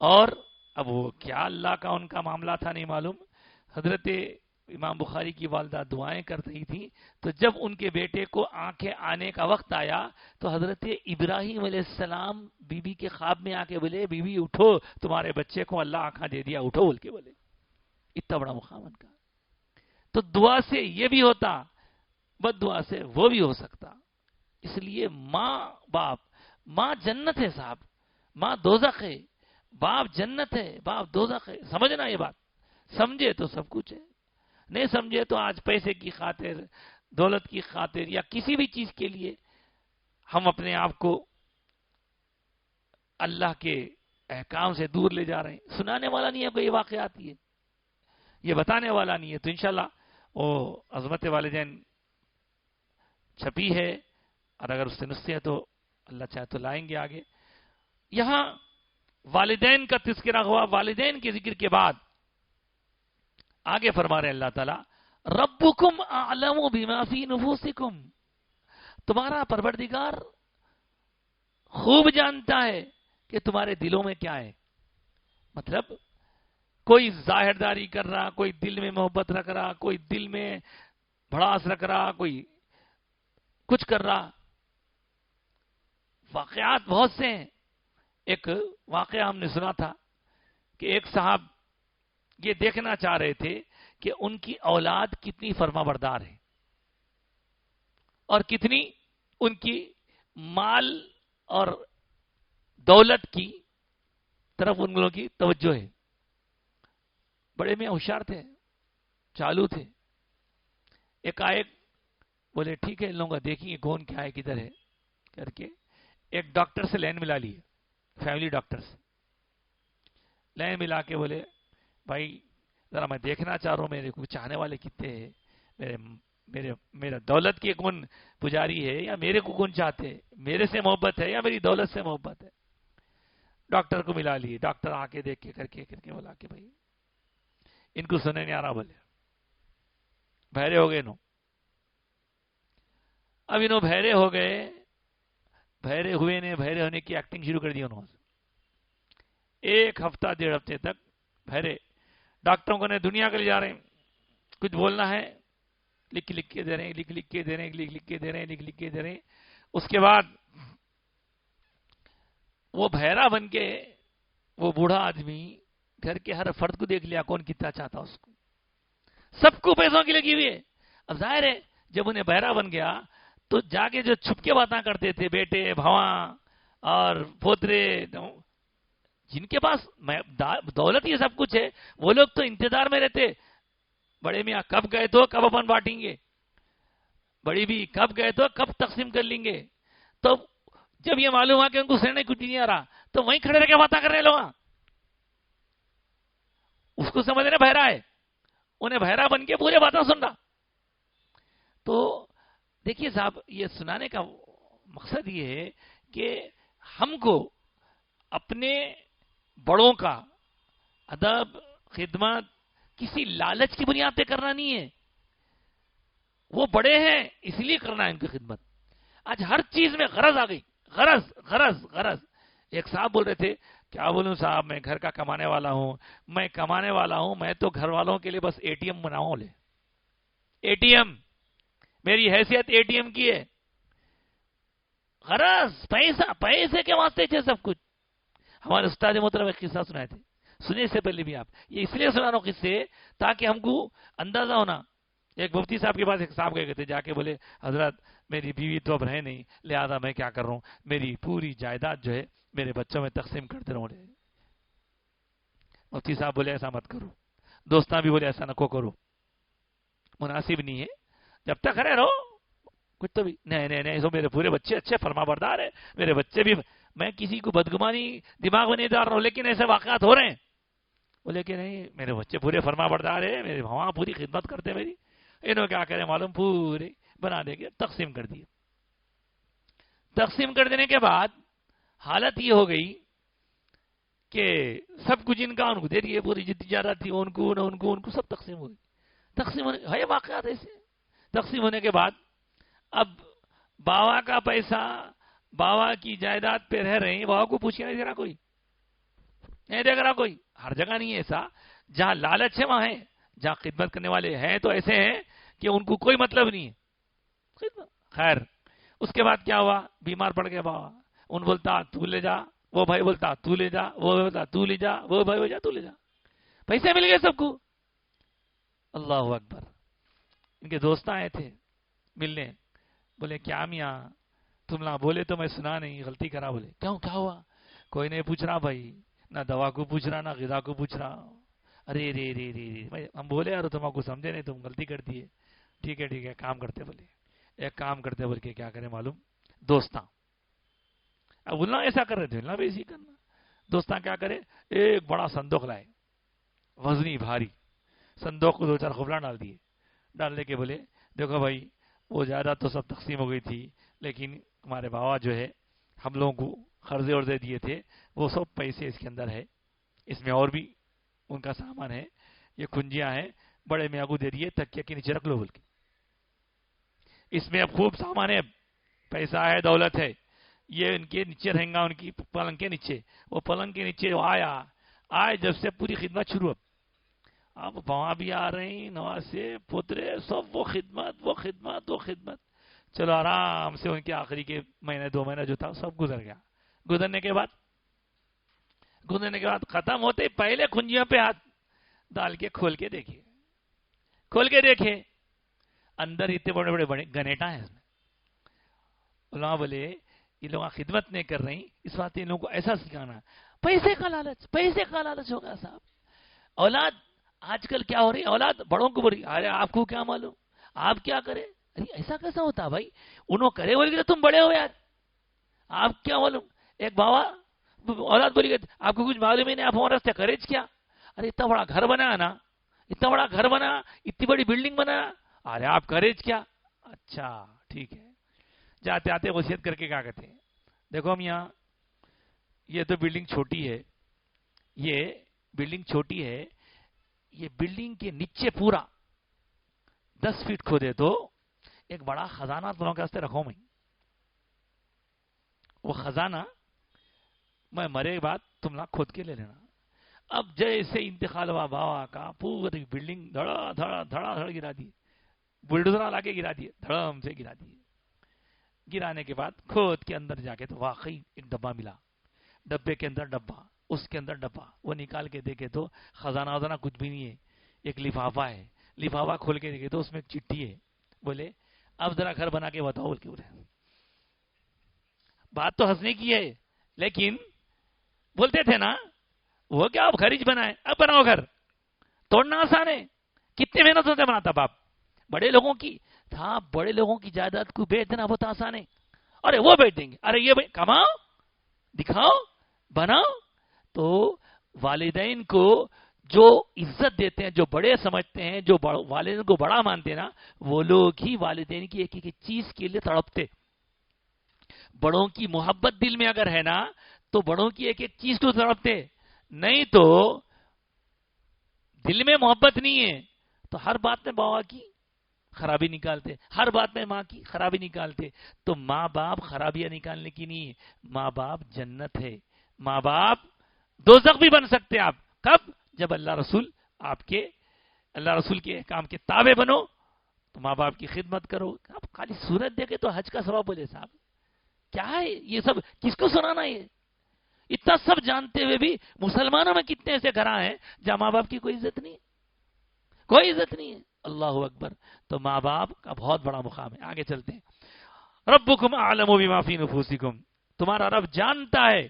اور اب وہ کیا اللہ کا ان کا معاملہ تھا نہیں معلوم. حضرت امام بخاری کی والدہ دعائیں کر رہی تھی, تو جب ان کے بیٹے کو آنکھیں آنے کا وقت آیا تو حضرت ابراہیم علیہ السلام بی بی کے خواب میں آ کے بولے بی بی اٹھو, تمہارے بچے کو اللہ آنکھیں دے دیا, اٹھو بول کے بولے. اتنا بڑا مقام ان کا. تو دعا سے یہ بھی ہوتا, بد دعا سے وہ بھی ہو سکتا. اس لیے ماں جنت ہے صاحب, ماں دوزخ ہے, باپ جنت ہے, باپ دوزخ ہے. سمجھنا یہ بات, سمجھے تو سب کچھ ہے, نہیں سمجھے تو آج پیسے کی خاطر, دولت کی خاطر یا کسی بھی چیز کے لیے ہم اپنے آپ کو اللہ کے احکام سے دور لے جا رہے ہیں. سنانے والا نہیں ہے کوئی واقعات, یہ بتانے والا نہیں ہے. تو انشاءاللہ وہ عظمت والدین چھپی ہے, اور اگر اس سے نسخے ہے تو اللہ چاہے تو لائیں گے آگے. یہاں والدین کا تذکرہ ہوا. والدین کے ذکر کے بعد آگے فرما رہے اللہ تعالیٰ ربکم اعلم بما فی نفوسکم, تمہارا پروردگار خوب جانتا ہے کہ تمہارے دلوں میں کیا ہے. مطلب کوئی ظاہرداری کر رہا, کوئی دل میں محبت رکھ رہا, کوئی دل میں بھڑاس رکھ رہا, کوئی کچھ کر رہا. واقعات بہت سے ہیں. ایک واقعہ ہم نے سنا تھا کہ ایک صاحب یہ دیکھنا چاہ رہے تھے کہ ان کی اولاد کتنی فرما بردار ہے اور کتنی ان کی مال اور دولت کی طرف ان لوگوں کی توجہ ہے. بڑے میں ہوشیار تھے, چالو تھے. ایک بولے ٹھیک ہے ان لوگوں کا دیکھیں گے کون کیا ہے کدھر ہے کر کے ایک ڈاکٹر سے لائن ملا لی, فیملی ڈاکٹر سے لائن ملا کے بولے بھائی ذرا میں دیکھنا چاہ رہا ہوں میرے کو چاہنے والے کتنے ہیں, میرا دولت کی کون پجاری ہے یا میرے کو کون چاہتے ہیں, میرے سے محبت ہے یا میری دولت سے محبت ہے. ڈاکٹر کو ملا لیے. ڈاکٹر آ کے دیکھ کے کر کے بولا کہ بھائی ان کو سنے نہیں آ رہا, بولے بہرے ہو گئے نو. اب انہوں بہرے ہو گئے, بہرے ہوئے نے بہرے ہونے کی ایکٹنگ شروع کر دی انہوں نے. ایک ہفتہ 1.5 ہفتے تک بہرے. ڈاکٹروں کو نے دنیا کے لیے جا رہے ہیں, کچھ بولنا ہے لکھ لکھ کے دے رہے ہیں، لکھ لکھ کے دے رہے ہیں، لکھ لکھ کے دے رہے ہیں، لکھ لکھ کے دے رہے ہیں. اس کے بعد وہ بھیرا بن کے وہ بوڑھا آدمی گھر کے ہر فرد کو دیکھ لیا کون کتنا چاہتا اس کو. سب کو پیسوں کی لگی ہوئی ہے. اب ظاہر ہے جب انہیں بہرا بن گیا تو جا کے جو چھپ کے باتیں کرتے تھے بیٹے بھواں اور پوترے جن کے پاس دولت یہ سب کچھ ہے وہ لوگ تو انتظار میں رہتے بڑے میاں کب گئے تو کب اپن بانٹیں گے، بڑی بھی کب گئے تو کب تقسیم کر لیں گے. تو جب یہ معلوم ہوا کہ ان کو سرنے کچھ نہیں آ رہا تو وہیں کھڑے رہ کے باتیں کر رہے لوگ. اس کو سمجھ رہے بہرا ہے، انہیں بہرا بن کے پورے باتیں سن رہا. تو دیکھیے صاحب یہ سنانے کا مقصد یہ ہے کہ ہم کو اپنے بڑوں کا ادب خدمت کسی لالچ کی بنیاد پہ کرنا نہیں ہے. وہ بڑے ہیں اس لیے کرنا ہے ان کی خدمت. آج ہر چیز میں غرض آ گئی، غرض غرض غرض. ایک صاحب بول رہے تھے کیا بولوں صاحب میں گھر کا کمانے والا ہوں، میں کمانے والا ہوں، میں تو گھر والوں کے لیے بس اے ٹی ایم بناؤں. لے اے ٹی ایم، میری حیثیت اے ٹی ایم کی ہے. غرض پیسہ، پیسے کے واسطے تھے سب کچھ. ہمارے استاد محترم ایک قصہ سنائے تھے، سننے سے پہلے بھی آپ یہ اس لیے سنا رہا ہوں قصے تاکہ ہم کو اندازہ ہونا. ایک مفتی صاحب کے پاس ایک صاحب گئے تھے، جا کے بولے حضرت میری بیوی تو اب رہے نہیں لہذا میں کیا کر رہا ہوں، میری پوری جائیداد جو ہے میرے بچوں میں تقسیم کرتے رہوں. مفتی صاحب بولے ایسا مت کرو، دوستاں بھی بولے ایسا نکو کرو، مناسب نہیں ہے، جب تک رہ رہو کچھ تو بھی نہیں نہیں نہیں. میرے پورے بچے اچھے فرما بردار ہے، میرے بچے بھی، میں کسی کو بدگمانی دماغ میں نہیں ڈال رہا ہوں لیکن ایسے واقعات ہو رہے ہیں. بولے کہ نہیں میرے بچے پورے فرما بردار ہے، میرے بھاں پوری خدمت کرتے میری. انہوں کیا کرے معلوم پورے بنا دے کے تقسیم کر دیے. تقسیم کر دینے کے بعد حالت یہ ہو گئی کہ سب کچھ ان کا ان کو دے دیے، پوری جتنی تجارت تھی ان کو سب تقسیم ہو گئی. تقسیم ہونے ہے واقعات ایسے. تقسیم ہونے کے بعد اب باوا کا پیسہ باوا کی جائیداد پہ رہ رہے ہیں، باوا کو پوچھ کے نہیں دے رہا کوئی، نہیں دیکھ رہا کوئی. ہر جگہ نہیں ہے ایسا، جہاں لالچ ہے وہاں ہے، جہاں خدمت کرنے والے ہیں تو ایسے ہیں کہ ان کو کوئی مطلب نہیں ہے. خیر اس کے بعد کیا ہوا، بیمار پڑ گیا باوا. ان بولتا تو لے جا، وہ بھائی بولتا تو لے جا، وہ بولتا تو لے جا، وہ بھائی بولتا تو لے جا. پیسے مل گئے سب کو. اللہ اکبر. ان کے دوست آئے تھے ملنے، بولے کیا میاں تم نہ بولے تو میں سنا نہیں، غلطی کرا. بولے کیوں کیا ہوا؟ کوئی نہیں پوچھ رہا بھائی، نہ دوا کو پوچھ رہا نہ غذا کو پوچھ رہا. ارے رے رے رے رے ہم بولے یار تم کو سمجھے نہیں، تم غلطی کر دی ہے. ٹھیک ہے ٹھیک ہے کام کرتے. بولے ایک کام کرتے بول کے کیا کرے معلوم، دوستاں اب بولنا ایسا کر رہے تھے نا بھی اسی کرنا. دوستاں کیا کرے، ایک بڑا صندوق لائے وزنی بھاری صندوق کو 2-4 خبریں ڈال دیے. ڈالنے کے بولے دیکھو بھائی وہ زیادہ تو سب تقسیم ہو گئی تھی لیکن ہمارے باوا جو ہے ہم لوگوں کو قرضے ورضے دیے تھے وہ سب پیسے اس کے اندر ہے، اس میں اور بھی ان کا سامان ہے، یہ کنجیاں ہیں، بڑے میاں کو دے دیے تکیے کے نیچے رکھ لو بول کے. اس میں اب خوب سامان ہے، پیسہ ہے، دولت ہے، یہ ان کے نیچے رہیں گا، ان کی پلنگ کے نیچے. وہ پلنگ کے نیچے آئے جب سے پوری خدمت شروع. اب وہاں بھی آ رہے ہیں نواز سے پوترے سب، وہ خدمت. چلو آرام سے ان کے آخری کے مہینے 2 مہینے جو تھا سب گزر گیا. گزرنے کے بعد ختم ہوتے پہلے کنجیوں پہ ہاتھ ڈال کے کھول کے دیکھے اندر اتنے بڑے بڑے گنیٹا ہیں. اس میں علماء بولے یہ لوگ خدمت نہیں کر رہی، اس بات ان لوگوں کو ایسا سکھانا. پیسے کا لالچ ہوگا صاحب. اولاد آج کل کیا ہو رہی، اولاد بڑوں کو بڑی، ارے آپ کو کیا معلوم، آپ کیا کرے. ارے ایسا کیسا ہوتا بھائی، انہوں کرے بول گئے تم بڑے ہو یار، آپ کیا معلوم. ایک باوا اولاد بولی گئی آپ کو کچھ معلوم ہی نہیں، آپ ہمارے راستے کریج کیا. ارے اتنا بڑا گھر بنا، اتنی بڑی بلڈنگ بنا، ارے آپ کریج کیا. اچھا ٹھیک ہے. جاتے آتے وصیت کر کے کیا کہتے ہیں، دیکھو ہم یہاں یہ تو بلڈنگ چھوٹی ہے، یہ بلڈنگ کے نیچے پورا 10 فٹ کھودے تو ایک بڑا خزانہ تمہوں کے واسطے رکھو. میں وہ خزانہ میں مرے بعد تم نہ کھود کے لے لینا. اب جیسے انتقال ہوا باوا کا، پوری بلڈنگ دھڑا دھڑا گرا دی. بلڈوزر لا کے گرا دیے، دھڑام سے گرا دیے. گرانے کے بعد کھود کے اندر جا کے تو واقعی ایک ڈبہ ملا، ڈبے کے اندر ڈبہ، اس کے اندر ڈبہ. وہ نکال کے دیکھے تو خزانہ وزانہ کچھ بھی نہیں ہے، ایک لفافہ ہے. لفافہ کھول کے دیکھے تو اس میں ایک چٹھی ہے. بولے اب ذرا گھر بنا کے بتاؤ. کیوں رہے بات تو ہنسنے کی ہے، لیکن بولتے تھے نا وہ کیا اب خریج بنا ہے، اب بناؤ گھر. توڑنا آسان ہے، کتنے محنتوں سے بناتا باپ. بڑے لوگوں کی تھا، بڑے لوگوں کی جائیداد کو بیچ دینا بہت آسان ہے. ارے وہ بیچ دیں گے، ارے یہ کماؤ دکھاؤ بناؤ. تو والدین کو جو عزت دیتے ہیں، جو بڑے سمجھتے ہیں، جو والدین کو بڑا مانتے ہیں نا، وہ لوگ ہی والدین کی ایک ایک چیز کے لیے تڑپتے. بڑوں کی محبت دل میں اگر ہے نا تو بڑوں کی ایک ایک چیز کو تڑپتے. نہیں تو دل میں محبت نہیں ہے تو ہر بات میں بابا کی خرابی نکالتے، ہر بات میں ماں کی خرابی نکالتے. تو ماں باپ خرابیاں نکالنے کی نہیں ہے، ماں باپ جنت ہے. ماں باپ دوزخ بھی بن سکتے آپ. کب؟ جب اللہ رسول کے احکام کے تابع بنو تو ماں باپ کی خدمت کرو. آپ خالی صورت دیکھے تو حج کا ثواب بولے صاحب، کیا ہے یہ سب؟ کس کو سنانا یہ؟ اتنا سب جانتے ہوئے بھی مسلمانوں میں کتنے ایسے گھر ہیں جہاں ماں باپ کی کوئی عزت نہیں ہے، کوئی عزت نہیں ہے. اللہ اکبر. تو ماں باپ کا بہت بڑا مقام ہے. آگے چلتے ہیں. ربکم اعلم بما فی نفوسکم، تمہارا رب جانتا ہے،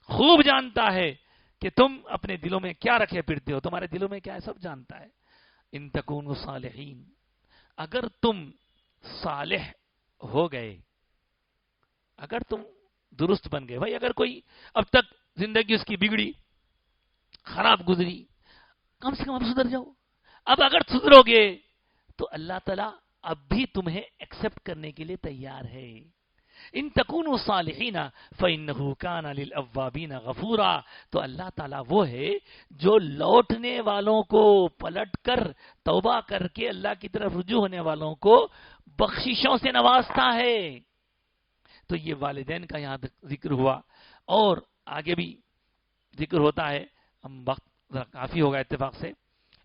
خوب جانتا ہے کہ تم اپنے دلوں میں کیا رکھے پھرتے ہو. تمہارے دلوں میں کیا ہے سب جانتا ہے. ان تکونوا صالحین، اگر تم صالح ہو گئے، اگر تم درست بن گئے. بھائی اگر کوئی اب تک زندگی اس کی بگڑی، خراب گزری، کم سے کم اب سدھر جاؤ. اب اگر سدھرو گے تو اللہ تعالیٰ اب بھی تمہیں ایکسپٹ کرنے کے لیے تیار ہے. ان تکونوا صالحین فإنہ کان للأوابین غفورا. تو اللہ تعالیٰ وہ ہے جو لوٹنے والوں کو، پلٹ کر توبہ کر کے اللہ کی طرف رجوع ہونے والوں کو بخششوں سے نوازتا ہے. تو یہ والدین کا یہاں ذکر ہوا، اور آگے بھی ذکر ہوتا ہے. ہم وقت کافی ہوگا اتفاق سے،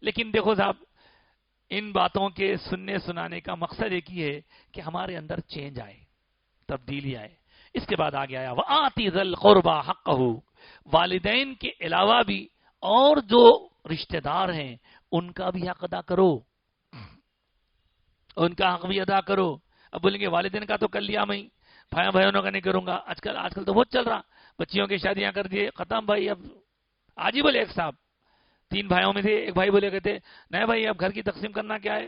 لیکن دیکھو صاحب ان باتوں کے سننے سنانے کا مقصد ایک ہی ہے کہ ہمارے اندر چینج آئے، تبدیلی آئے. اس کے بعد آگے آیا وَآتِ ذَا الْقُرْبَى حَقَّهُ، والدین کے علاوہ بھی اور جو رشتہ دار ہیں ان کا بھی حق ادا کرو، ان کا حق بھی ادا کرو. اب بولیں گے والدین کا تو کر لیا میں، بھائیوں کا نہیں کروں گا. آج کل تو بہت چل رہا، بچیوں کی شادیاں کر دیے ختم. بھائی اب آج ہی بولے ایک صاحب، 3 بھائیوں میں سے ایک بھائی بولے کہتے نہیں بھائی اب گھر کی تقسیم کرنا کیا ہے،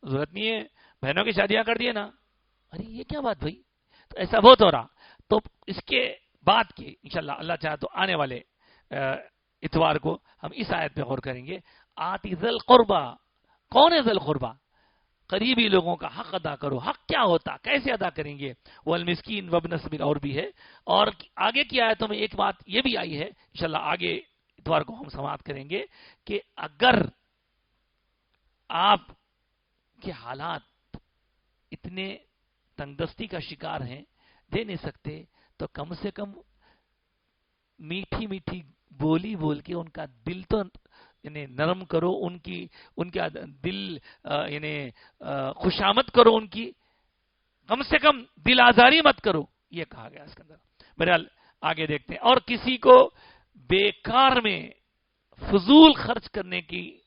ضرورت نہیں ہے، بہنوں کی شادیاں کر دیے نا. ارے یہ کیا بات بھائی؟ تو ایسا بہت ہو رہا. تو اس کے بعد کی انشاءاللہ اللہ چاہے تو آنے والے اتوار کو ہم اس آیت پہ غور کریں گے. آتی ذل قربا، کون ہے ذل قربا؟ قریبی لوگوں کا حق ادا کرو. حق کیا ہوتا، کیسے ادا کریں گے؟ والمسکین وابن السبیل اور بھی ہے. اور آگے کی آیتوں میں ایک بات یہ بھی آئی ہے، انشاءاللہ آگے اتوار کو ہم سماعت کریں گے کہ اگر آپ کے حالات اتنے تنگدستی کا شکار ہیں، دے نہیں سکتے، تو کم سے کم میٹھی میٹھی بولی بول کے ان کا دل تو یعنی نرم کرو، ان کا دل یعنی خوشامد کرو، ان کی کم سے کم دل آزاری مت کرو، یہ کہا گیا اس کے اندر. بہرحال آگے دیکھتے ہیں. اور کسی کو بیکار میں فضول خرچ کرنے کی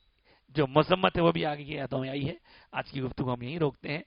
جو مذمت ہے وہ بھی آگے کی آیتوں میں آئی ہے. آج کی گفتگو ہم یہیں روکتے ہیں.